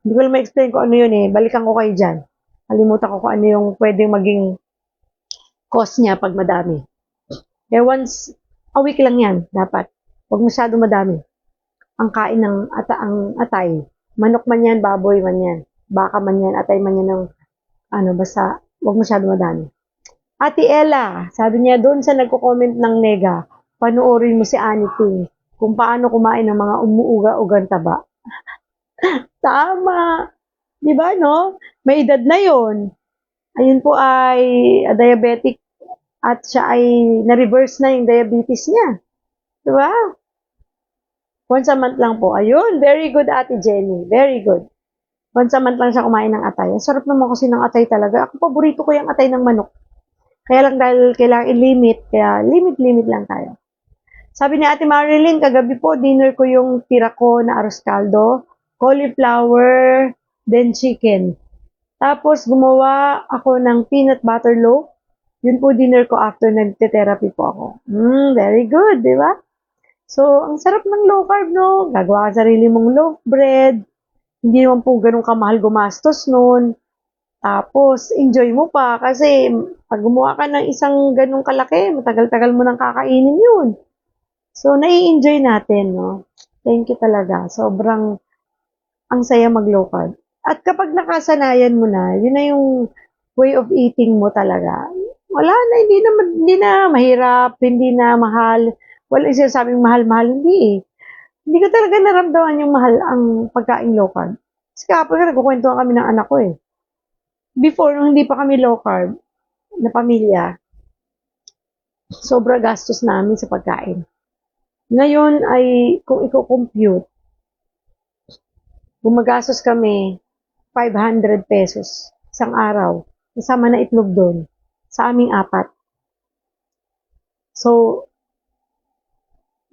S1: hindi ko lang ma-explain kung ano yun eh. Balikan ko kayo dyan. Kalimutan ko kung ano yung pwedeng maging cause niya pag madami. Kaya once a week lang yan, dapat. Huwag masyado madami. Ang kain ng ang atay. Manok man yan, baboy man yan. Baka man yan, atay man yan ng ano, basta huwag masyado madami. Ate Ella, sabi niya doon sa nagko-comment ng nega, panoorin mo si Aniting kung paano kumain ng mga umuuga-ugang taba. Tama. Di ba, no? May edad na yon. Ayun po ay diabetic at siya ay na-reverse na yung diabetes niya. Di ba? Once a month lang po. Ayun, very good Ate Jenny. Very good. Once a month lang siya kumain ng atay. Ang sarap naman kasi ng atay talaga. Ako, paborito ko yung atay ng manok. Kaya lang dahil kailangan i-limit, kaya limit lang tayo. Sabi ni Ate Marilyn, kagabi po, dinner ko yung tira ko na arroz caldo, cauliflower, then chicken. Tapos gumawa ako ng peanut butter loaf. Yun po dinner ko after nagte-therapy po ako. Very good, di ba? So, ang sarap ng low carb, no? Gagawa ka sarili mong loaf bread. Hindi naman po ganun kamahal gumastos nun. Tapos, enjoy mo pa kasi pag gumawa ka ng isang ganung kalaki, matagal-tagal mo nang kakainin yun. So, nai-enjoy natin, no? Thank you talaga. Sobrang ang saya mag-low carb. At kapag nakasanayan mo na, yun na yung way of eating mo talaga. Wala na, hindi na mahirap, hindi na mahal. Wala yung sinasabing mahal-mahal, hindi eh. Hindi ko talaga naramdaman yung mahal ang pagkain low carb. Kasi kapag nagkukwentuhan kami ng anak ko eh. Before, nung hindi pa kami low carb na pamilya, sobra gastos namin sa pagkain. Ngayon ay, kung i-compute, gumagastos kami 500 pesos isang araw. Kasama na itlog doon. Sa aming 4. So,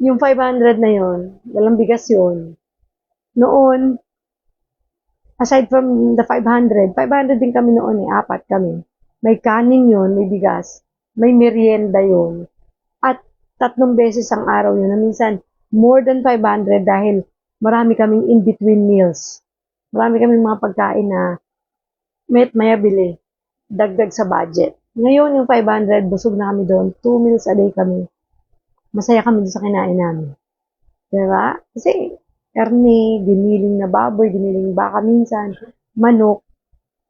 S1: yung 500 na yon, walang bigas yon. Noon, aside from the 500 din kami noon 4 kami. May kanin yon, may bigas, may merienda yon. At 3 beses ang araw yun, na minsan more than 500 dahil marami kaming in-between meals. Marami kaming mga pagkain na maya bili, dagdag sa budget. Ngayon, yung 500, busog na kami doon. 2 meals a day kami. Masaya kami doon sa kinain namin. Diba? Kasi, karne, giniling na baboy, giniling baka minsan, manok.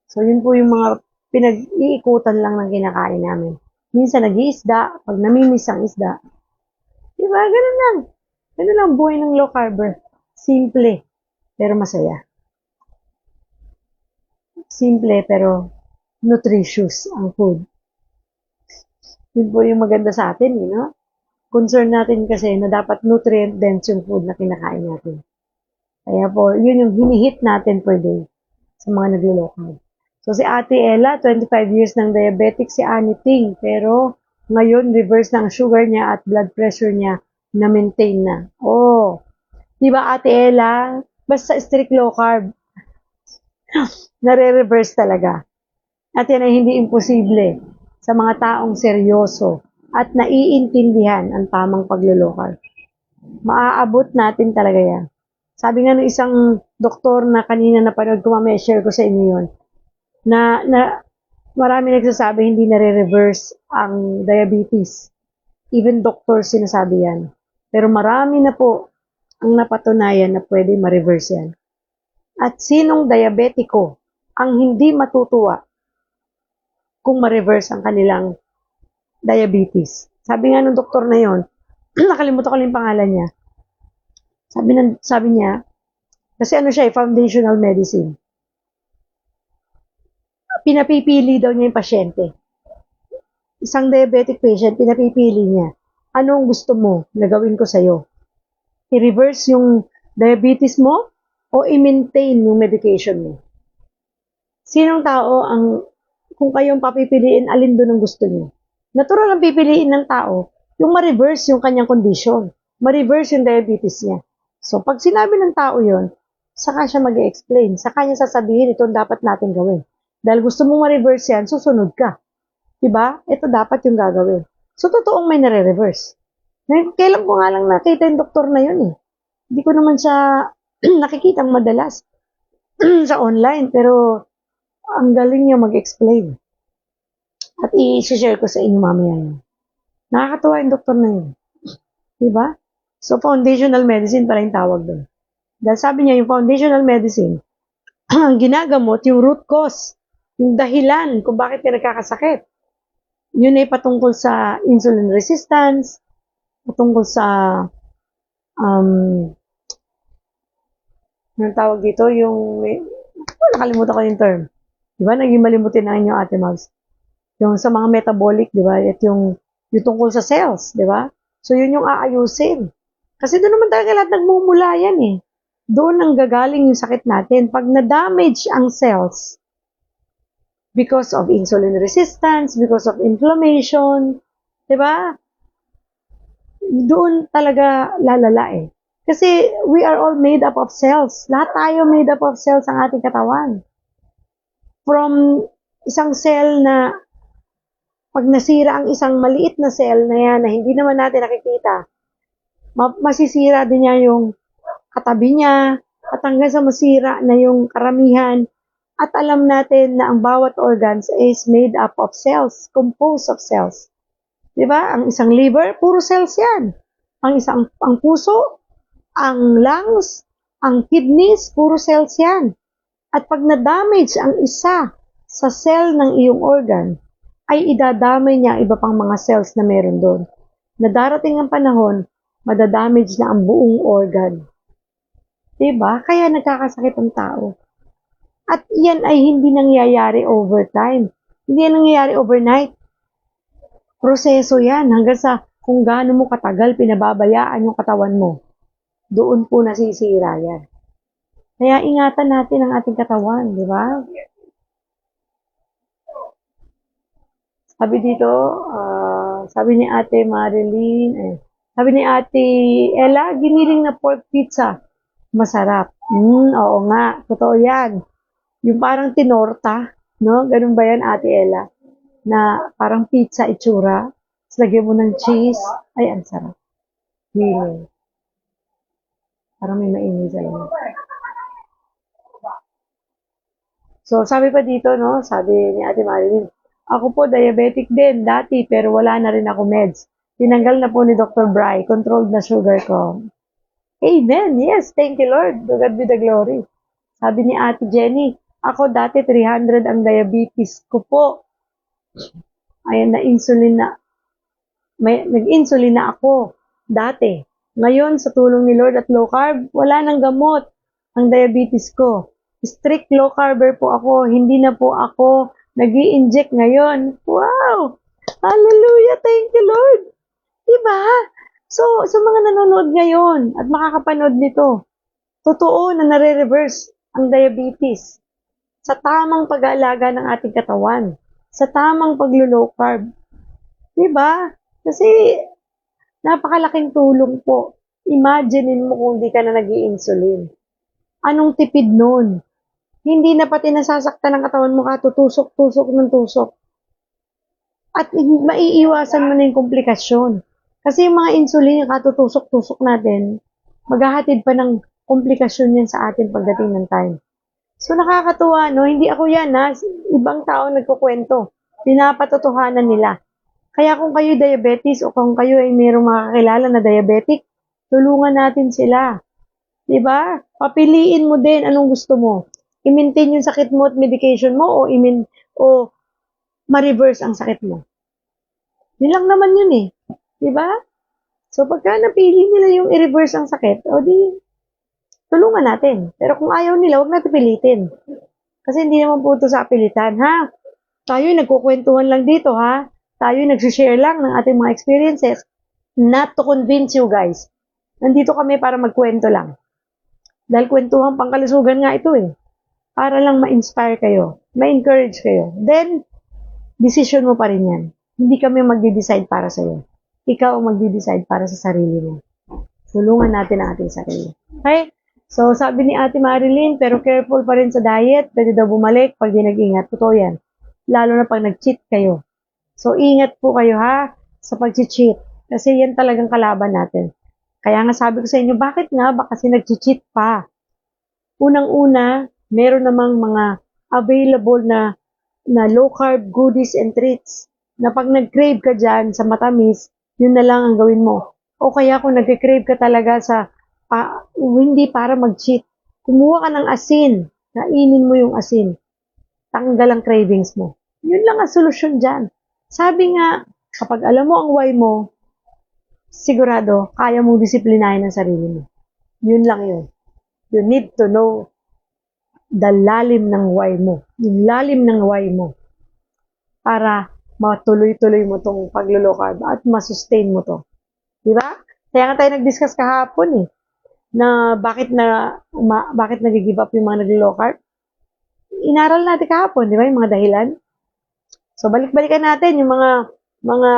S1: So, yun po yung mga pinag-iikutan lang ng kinakain namin. Minsan nag-iisda, pag namimiss ang isda. Diba? Ganun lang. Ganun lang buhay ng low carber. Simple, pero masaya. Simple, pero nutritious ang food. Yun po yung maganda sa atin, you know? Concern natin kasi na dapat nutrient dense yung food na kinakain natin. Kaya po, yun yung hinihit natin per day sa mga naglo-low carb. So, si Ate Ella, 25 years ng diabetic si Aniting. Pero, ngayon, reverse na ang sugar niya at blood pressure niya na maintain na. Oh, di ba Ate Ella? Basta strict low carb, nare-reverse talaga. At yan ay hindi imposible sa mga taong seryoso at naiintindihan ang tamang paglo-low carb. Maaabot natin talaga yan. Sabi nga ng isang doktor na kanina napanood ko, mamaya share ko sa inyo yun, na Marami nagsasabi hindi nare-reverse ang diabetes. Even doctors sinasabi yan. Pero marami na po ang napatunayan na pwede ma-reverse yan. At sinong diabetiko ang hindi matutuwa kung ma-reverse ang kanilang diabetes? Sabi nga ng doktor na yon, nakalimutan ko lang yung pangalan niya. Sabi niya, kasi ano siya, foundational medicine. Pinapipili daw niya yung pasyente. Isang diabetic patient, pinapipili niya. Anong gusto mo na gawin ko sa'yo? I-reverse yung diabetes mo o i-maintain yung medication mo? Sinong tao kung kayong papipiliin, alin doon ang gusto niyo? Natural ang pipiliin ng tao, yung ma-reverse yung kanyang condition. Ma-reverse yung diabetes niya. So, pag sinabi ng tao yon, saka siya mag-explain. Saka niya sasabihin, ito dapat natin gawin. Dahil gusto mong ma-reverse yan, susunod ka. Diba? Ito dapat yung gagawin. So, totoong may nare-reverse. Kailan ko nga lang nakita yung doktor na yun eh. Hindi ko naman siya nakikitang madalas sa online. Pero, ang galing niya mag-explain. At i-share ko sa inyo mamaya yun. Nakakatuwa yung doktor na yun. Diba? So, foundational medicine pala yung tawag doon. Dahil sabi niya, yung foundational medicine, ang ginagamot yung root cause, yung dahilan kung bakit ka nagkakasakit. Yun ay patungkol sa insulin resistance, patungkol sa, anong tawag dito, nakalimutan ko yung term. Diba? Naging malimutin na inyong ate Mags. Yung sa mga metabolic, diba? At yung tungkol sa cells, diba? So, yun yung aayusin. Kasi doon naman talaga lahat nagmumula yan eh. Doon ang gagaling yung sakit natin. Pag na-damage ang cells, because of insulin resistance, because of inflammation, diba? Doon talaga lalala eh. Kasi we are all made up of cells. Lahat tayo made up of cells ang ating katawan. From isang cell na pag nasira ang isang maliit na cell na yan na hindi naman natin nakikita, masisira din niya yung katabi niya at hanggang sa masira na yung karamihan. At alam natin na ang bawat organs is made up of cells, composed of cells. Diba? Ang isang liver, puro cells yan. Ang puso, ang lungs, ang kidneys, puro cells yan. At pag na-damage ang isa sa cell ng iyong organ, ay idadamay niya ang iba pang mga cells na meron doon. Na darating ang panahon, madadamage na ang buong organ. Diba? Kaya nagkakasakit ang tao. At yan ay hindi nangyayari over time. Hindi yan nangyayari overnight. Proseso yan hanggang sa kung gaano mo katagal pinababayaan yung katawan mo. Doon po nasisira yan. Kaya ingatan natin ang ating katawan, di ba? Sabi dito, sabi ni Ate Marilyn, sabi ni Ate Ella, giniling na pork pizza. Masarap. Oo nga, totoo yan. Yung parang tinorta, no? Ganun ba yan, Ate Ella? Na parang pizza itsura. Tapos lagyan mo ng cheese. Ay, ang sarap. Really. Parang may mainit sa inyo. So, sabi pa dito, no? Sabi ni Ate Marilyn, ako po diabetic din dati pero wala na rin ako meds. Tinanggal na po ni Dr. Bry. Controlled na sugar ko. Amen. Yes, thank you Lord. To God be the glory. Sabi ni Ate Jenny, ako dati 300 ang diabetes ko po. Ayan, nag-insulin na ako dati. Ngayon, sa tulong ni Lord at low carb, wala nang gamot ang diabetes ko. Strict low carber po ako. Hindi na po ako nag-i-inject ngayon. Wow! Hallelujah! Thank you, Lord! Diba? So, sa mga nanonood ngayon at makakapanood nito, totoo na nare-reverse ang diabetes sa tamang pag-aalaga ng ating katawan, sa tamang paglo-low carb. Diba? Kasi napakalaking tulong po. Imaginein mo kung di ka na nag-i-insulin. Anong tipid nun? Hindi na pati nasasaktan ng katawan mo katutusok-tusok ng tusok. At maiiwasan mo na yung komplikasyon. Kasi yung mga insulin, yung katutusok-tusok natin, maghahatid pa ng komplikasyon yan sa atin pagdating ng time. So nakakatuwa, no? Hindi ako yan, ha? Ibang tao nagkukwento. Pinapatotohanan nila. Kaya kung kayo diabetes o kung kayo ay mayroong makakilala na diabetic, tulungan natin sila. 'Di ba? Papiliin mo din anong gusto mo. I-maintain yung sakit mo at medication mo o ma-reverse ang sakit mo. Yun lang naman yun eh. 'Di ba? So pagka napili nila yung i-reverse ang sakit, o di tulungan natin. Pero kung ayaw nila, huwag natin pilitin. Kasi hindi naman po ito sa pilitan, ha? Tayo nagkukwentuhan lang dito, ha? Tayo nag-share lang ng ating mga experiences. Not to convince you guys. Nandito kami para magkwento lang. Dahil kwentuhan pangkalusugan nga ito eh. Para lang ma-inspire kayo, ma-encourage kayo. Then, decision mo pa rin yan. Hindi kami magde-decide para sa'yo. Ikaw ang magde-decide para sa sarili mo. Tulungan natin ang ating sarili. Okay? So, sabi ni Ate Marilyn, pero careful pa rin sa diet. Pwede daw bumalik pag di nag-ingat. Totoo yan. Lalo na pag nag-cheat kayo. So, ingat po kayo ha sa pag-cheat. Kasi yan talagang kalaban natin. Kaya nga sabi ko sa inyo, bakit nga ba kasi nag-cheat pa? Unang-una, meron namang mga available na low-carb goodies and treats na pag nag-crave ka dyan sa matamis, yun na lang ang gawin mo. O kaya kung nag-crave ka talaga sa hindi para mag-cheat, kumuha ka ng asin, kainin mo yung asin, tanggal ang cravings mo. Yun lang ang solusyon dyan. Sabi nga, kapag alam mo ang why mo, sigurado, kaya mong disiplinahin ang sarili mo. Yun lang yun. You need to know the lalim ng why mo. Yung lalim ng why mo. Para matuloy-tuloy mo tong paglo-low carb at masustain mo to. Diba? Kaya nga tayo nag-discuss kahapon eh, na bakit nag-give up yung mga nag-low carb. Inaral natin kahapon, di ba? Yung mga dahilan. So, balik-balikan natin yung mga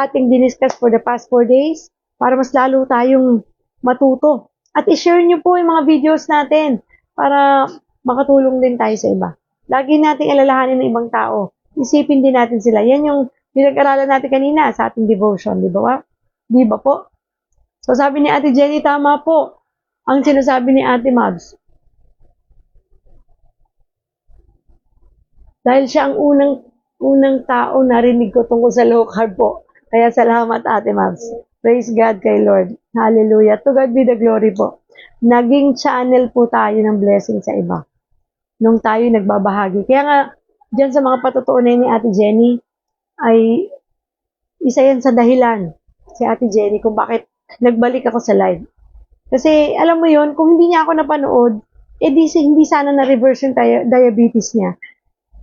S1: ating diniscuss for the past 4 days para mas lalo tayong matuto. At i-share nyo po yung mga videos natin para makatulong din tayo sa iba. Lagi nating alalahanin ng ibang tao. Isipin din natin sila. Yan yung pinag-aralan natin kanina sa ating devotion, di ba? Di ba po? So, sabi ni Ate Jenny, tama po ang sinasabi ni Ate Mabs. Dahil siya ang unang tao narinig ko tungkol sa low carb po. Kaya salamat Ate Mabs. Praise God kay Lord. Hallelujah. To God be the glory po. Naging channel po tayo ng blessing sa iba. Nung tayo nagbabahagi. Kaya nga, dyan sa mga patutuunan ni Ate Jenny, ay isa yan sa dahilan si Ate Jenny kung bakit nagbalik ako sa live. Kasi alam mo yon, kung hindi niya ako napanood, hindi sana na-reverse yung diabetes niya.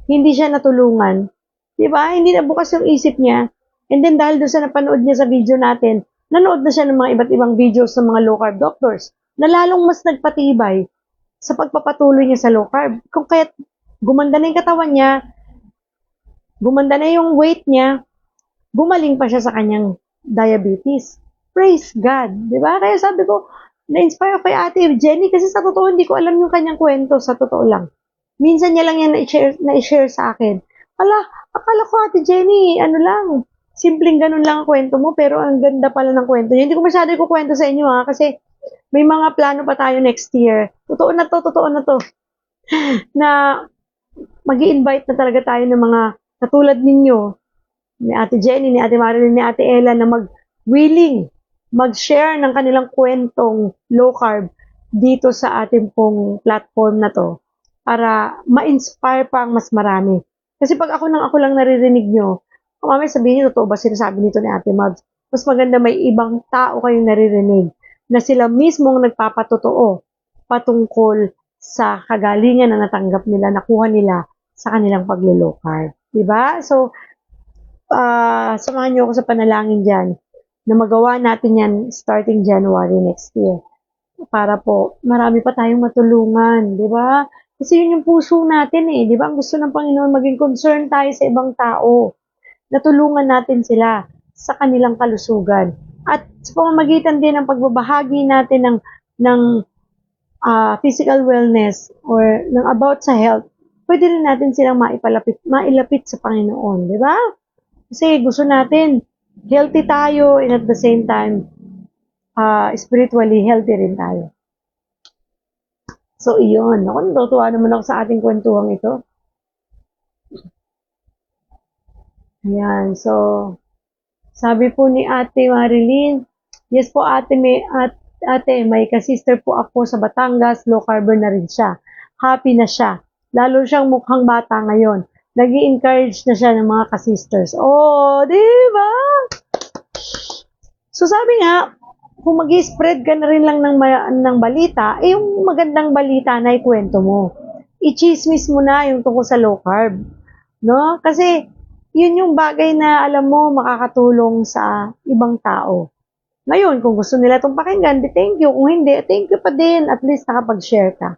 S1: Hindi siya natulungan. Diba? Hindi na bukas yung isip niya. And then dahil doon sa napanood niya sa video natin, nanood na siya ng mga iba't ibang videos ng mga low carb doctors na lalong mas nagpatibay sa pagpapatuloy niya sa low carb. Kung kaya't gumanda na yung katawan niya, gumanda na yung weight niya, gumaling pa siya sa kanyang diabetes. Praise God. Diba? Kaya sabi ko, na-inspire kay Ate Jenny kasi sa totoo hindi ko alam yung kanyang kwento, sa totoo lang. Minsan niya lang yan na-share sa akin. Akala ko Ate Jenny, ano lang, simpleng ganun lang ang kwento mo, pero ang ganda pala ng kwento niya. Hindi ko masyado ikukwento sa inyo ha, kasi may mga plano pa tayo next year. Totoo na to. Na mag-i-invite na talaga tayo ng mga katulad ninyo, ni Ate Jenny, ni Ate Marilyn, ni Ate Ella, na willing mag-share ng kanilang kwentong low carb dito sa ating pong platform na to para ma-inspire pa ang mas marami. Kasi pag ako lang naririnig nyo, mamaya sabihin nyo, totoo ba sinasabi nito ni Ate Mabs? Mas maganda may ibang tao kayong naririnig na sila mismong nagpapatotoo patungkol sa kagalingan na natanggap nila, nakuha nila sa kanilang paglo-low carb. Diba? So, samahan nyo ako sa panalangin dyan na magawa natin yan starting January next year. Para po, marami pa tayong matulungan, di ba? Kasi yun yung puso natin eh, di ba? Ang gusto ng Panginoon, maging concern tayo sa ibang tao. Natulungan natin sila sa kanilang kalusugan. At sa pamamagitan din ng pagbabahagi natin ng physical wellness or ng about sa health, pwede rin natin silang mailapit sa Panginoon, di ba? Kasi gusto natin, healthy tayo and at the same time, spiritually healthy rin tayo. So, iyon. Ako, natutuwa naman ako sa ating kwentuhang ito. Ayan. So, sabi po ni Ate Marilyn, yes po ate, may ka-sister po ako sa Batangas, low carbon na rin siya. Happy na siya. Lalo siyang mukhang bata ngayon. Nag-i-encourage na siya ng mga ka-sisters. Oh, di ba? So sabi nga, kung mag-spread ka na rin lang ng balita, eh yung magandang balita na ikwento mo. I-chismis mo na yung tungkol sa low carb. No? Kasi yun yung bagay na alam mo makakatulong sa ibang tao. Ngayon, kung gusto nila itong pakinggan, di thank you. Kung hindi, thank you pa din. At least nakapag-share ka.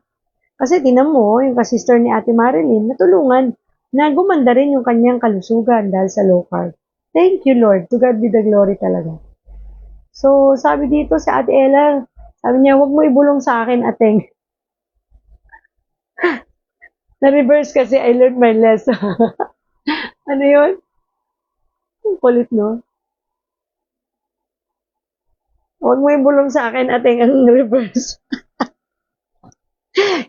S1: Kasi tinan mo, yung ka-sister ni Ate Marilyn, natulungan na gumanda rin yung kanyang kalusugan dahil sa low carb. Thank you, Lord. To God be the glory talaga. So, sabi dito si Ate Ella, sabi niya, huwag mo ibulong sa akin, ateng. Na-reverse kasi, I learned my lesson. Ano yun? Ang kulit, no? Huwag mo ibulong sa akin, ateng, ang reverse.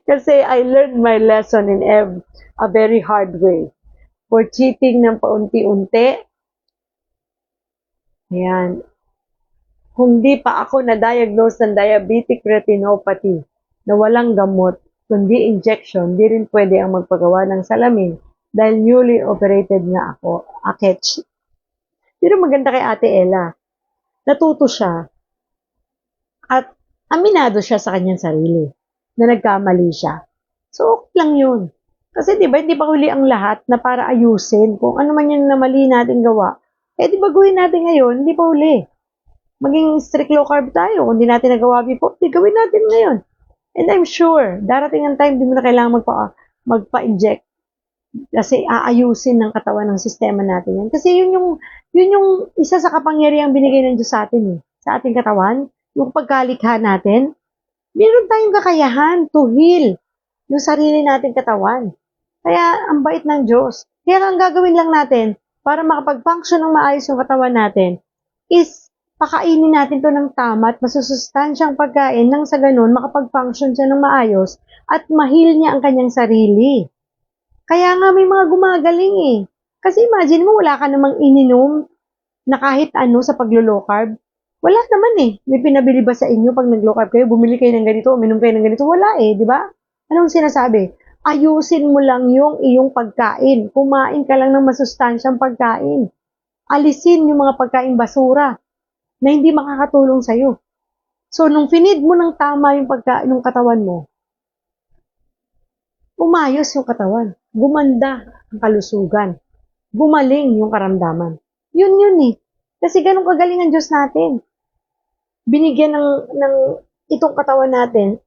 S1: Kasi I learned my lesson in a very hard way. For cheating ng paunti-unti, ayan, kung di pa ako na-diagnose ng diabetic retinopathy na walang gamot, kundi injection, di rin pwede ang magpagawa ng salamin dahil newly operated nga ako, aketch. Pero maganda kay Ate Ella, natuto siya at aminado siya sa kanyang sarili na nagkamali siya. So, okay lang yun. Kasi di ba, hindi pa huli ang lahat na para ayusin kung ano man yung na mali natin gawa. Eh, di baguhin natin ngayon, hindi pa huli. Maging strict low carb tayo. Kung di natin nagawa before, di gawin natin ngayon. And I'm sure, darating ang time, di mo na kailangan magpa-inject. Kasi aayusin ng katawan ng sistema natin yan. Kasi yun yung isa sa kapangyarihang binigay ng Diyos sa atin, sa ating katawan, yung pagkalikha natin. Meron tayong kakayahan to heal yung sarili nating katawan. Kaya, ang bait ng Diyos. Kaya ang gagawin lang natin para makapag-function ng maayos yung katawan natin is pakainin natin to ng tama at masusustansyang pagkain nang sa ganun makapag-function siya ng maayos at mahil niya ang kanyang sarili. Kaya nga may mga gumagaling Kasi imagine mo wala ka namang ininom na kahit ano sa paglo-low carb. Wala naman May pinabili ba sa inyo pag nag-low carb kayo, bumili kayo ng ganito, uminom kayo ng ganito? Wala di ba? Anong sinasabi? Ayusin mo lang yung iyong pagkain. Kumain ka lang ng masustansyang pagkain. Alisin yung mga pagkain basura na hindi makakatulong sa'yo. So, nung finid mo ng tama yung pagkain ng katawan mo, umayos yung katawan. Gumanda ang kalusugan. Gumaling yung karamdaman. Yun Kasi ganun kagaling ang Diyos natin. Binigyan ng itong katawan natin,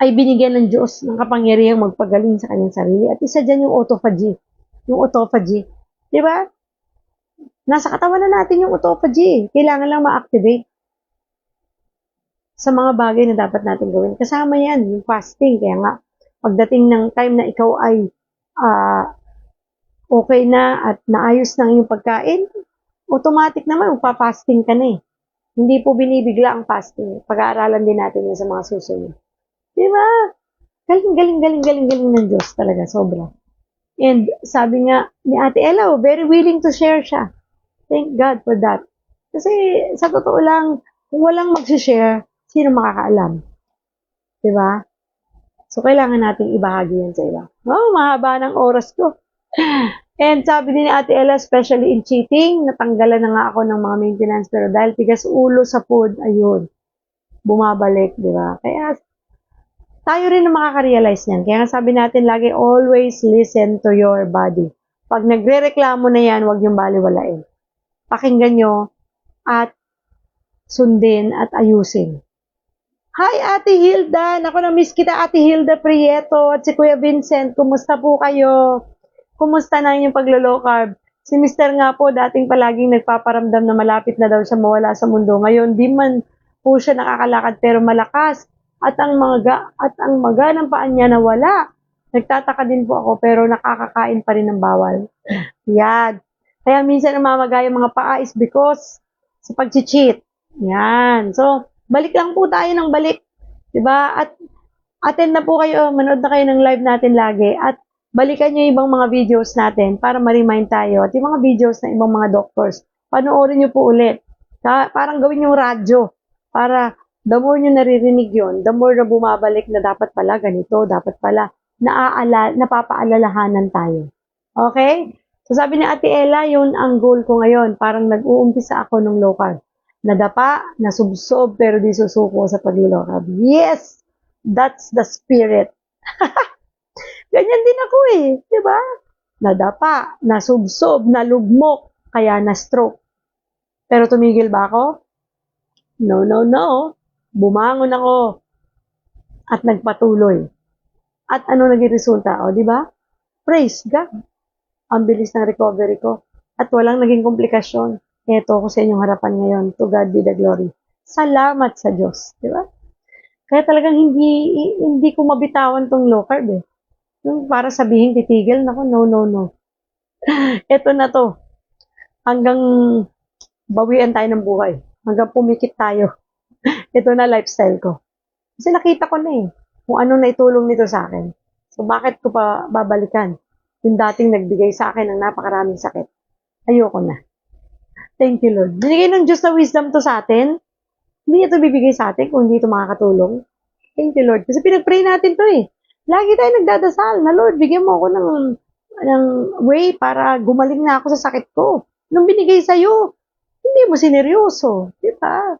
S1: ay binigyan ng Diyos ng kapangyarihang magpagaling sa kanyang sarili. At isa dyan yung autophagy. Yung autophagy. Di ba? Nasa katawan na natin yung autophagy. Kailangan lang ma-activate sa mga bagay na dapat natin gawin. Kasama yan, yung fasting. Kaya nga, pagdating ng time na ikaw ay okay na at naayos na yung pagkain, automatic naman, magpa-fasting ka na Hindi po binibigla ang fasting. Pag-aaralan din natin yun sa mga susunod. Di ba? Galing ng Diyos talaga, sobra. And sabi nga ni Ate Ella, very willing to share siya. Thank God for that. Kasi sa totoo lang, kung walang mag-share, sino makakaalam? Di ba? So, kailangan nating ibahagi yan sa iba. Mahaba ng oras ko. And sabi din ni Ate Ella, especially in cheating, natanggalan na nga ako ng mga maintenance. Pero dahil tigas ulo sa food, ayun, bumabalik, di ba? Kaya, tayo rin na makaka-realize niyan. Kaya sabi natin lagi, always listen to your body. Pag nagre-reklamo na yan, huwag yung baliwalain. Pakinggan nyo at sundin at ayusin. Hi, Ate Hilda! Naku, na-miss kita, Ate Hilda Prieto at si Kuya Vincent. Kumusta po kayo? Kumusta na yung paglo-low carb? Si Mr. nga po, dating palaging nagpaparamdam na malapit na daw siya mawala sa mundo. Ngayon, di man po siya nakakalakad pero malakas. At ang maga ng paan niya nawala. Nagtataka din po ako pero nakakakain pa rin ng bawal. Yan. Kaya minsan namamaga yung mga paa is because sa pag-cheat. Yan. So, balik lang po tayo ng balik. Diba? At attend na po kayo, manood na kayo ng live natin lagi at balikan nyo yung ibang mga videos natin para ma-remind tayo. At yung mga videos ng ibang mga doctors, panoorin nyo po ulit. Parang gawin yung radyo para the more nyo naririnig yon, the more na bumabalik na dapat pala ganito, dapat pala napapaalalahanan tayo. Okay? So sabi ni Ate Ella, yun ang goal ko ngayon. Parang nag-uumpisa ako ng low carb. Nadapa, nasubsob, pero di susuko sa pag-low carb. Yes! That's the spirit. Ganyan din ako eh. Diba? Nadapa, nasubsob, nalugmok, kaya na-stroke. Pero tumigil ba ako? No, no, no. Bumangon ako at nagpatuloy. At ano naging resulta? O, diba? Praise God. Ang bilis ng recovery ko. At walang naging komplikasyon. Eto ko sa inyong harapan ngayon. To God be the glory. Salamat sa Diyos. Di ba? Kaya talagang hindi ko mabitawan tong low carb eh. Yung para sabihin titigil, nako, no, no, no. Eto na to. Hanggang bawian tayo ng buhay. Hanggang pumikit tayo. Ito na lifestyle ko. Kasi nakita ko na eh. Kung ano naitulong nito sa akin. So bakit ko pa babalikan? Yung dating nagbigay sa akin ng napakaraming sakit. Ayoko na. Thank you, Lord. Binigay ng Diyos na wisdom to sa atin. Hindi ito bibigay sa atin kung hindi ito makakatulong. Thank you, Lord. Kasi pinag-pray natin to eh. Lagi tayo nagdadasal na, Lord, bigyan mo ako ng way para gumaling na ako sa sakit ko. Nung binigay sa'yo, hindi mo sineryoso. Diba?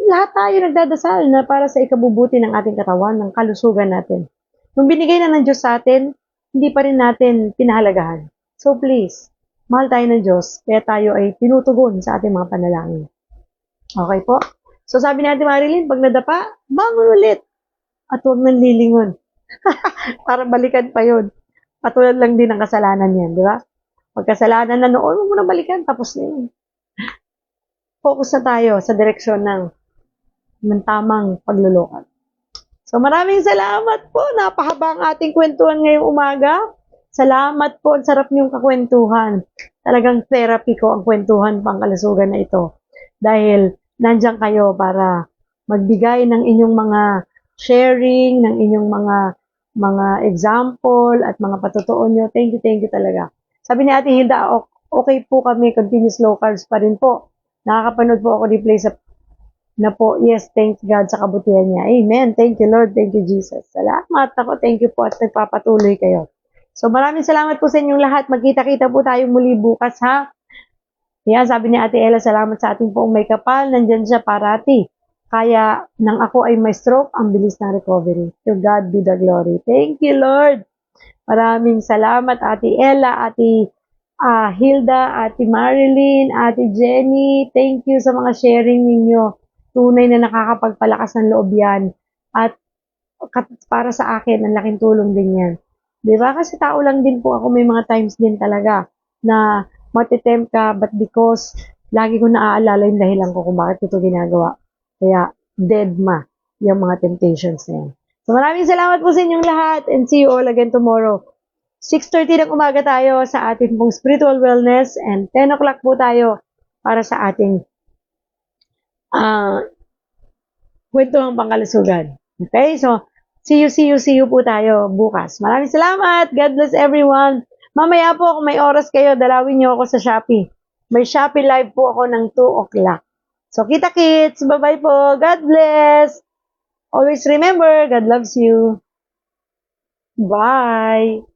S1: Lahat tayo nagdadasal na para sa ikabubuti ng ating katawan, ng kalusugan natin. Nung binigay na ng Diyos sa atin, hindi pa rin natin pinahalagahan. So please, mahal tayo ng Diyos, kaya tayo ay tinutugon sa ating mga panalangin. Okay po? So sabi natin, Marilyn, pag nadapa, bangon ulit. At huwag nang lilingon. Para balikan pa yun. Patulad lang din ng kasalanan yan, di ba? Pag kasalanan na noon, huwag mo na balikan, tapos na yun. Focus na tayo sa direksyon ng tamang paglulukad. So maraming salamat po. Napahaba ang ating kwentuhan ngayong umaga. Salamat po. Ang sarap niyong kakwentuhan. Talagang therapy ko ang kwentuhan pang kalusugan na ito. Dahil nandiyan kayo para magbigay ng inyong mga sharing, ng inyong mga example at mga patotoo nyo. Thank you talaga. Sabi ni Ate Hilda, okay po kami, continuous low carbs pa rin po. Nakakapanood po ako replay sa na po, yes, thank God sa kabutihan niya. Amen. Thank you, Lord. Thank you, Jesus. Salamat ako. Thank you po at nagpapatuloy kayo. So, maraming salamat po sa inyong lahat. Magkita-kita po tayo muli bukas, ha? Yan, sabi ni Ate Ella, salamat sa ating poong may kapal. Nandyan siya parati. Kaya, nang ako ay may stroke, ang bilis ng recovery. To God be the glory. Thank you, Lord. Maraming salamat, Ate Ella, Ate Hilda, Ate Marilyn, Ate Jenny. Thank you sa mga sharing ninyo. Tunay na nakakapagpalakas ng loob yan. At para sa akin, ang laking tulong din yan. Diba? Kasi tao lang din po ako. May mga times din talaga na matitempt ka, but because lagi ko naaalala yung dahilan ko kung bakit ito ginagawa. Kaya, dead ma yung mga temptations na yan. So, maraming salamat po sa inyong lahat and see you all again tomorrow. 6:30 ng umaga tayo sa ating pong spiritual wellness and 10 o'clock po tayo para sa ating kwentuhang pangkalusugan. Okay? So, see you po tayo bukas. Maraming salamat. God bless everyone. Mamaya po, kung may oras kayo, dalawin niyo ako sa Shopee. May Shopee live po ako ng 2 o'clock. So, kita-kits. Bye-bye po. God bless. Always remember, God loves you. Bye.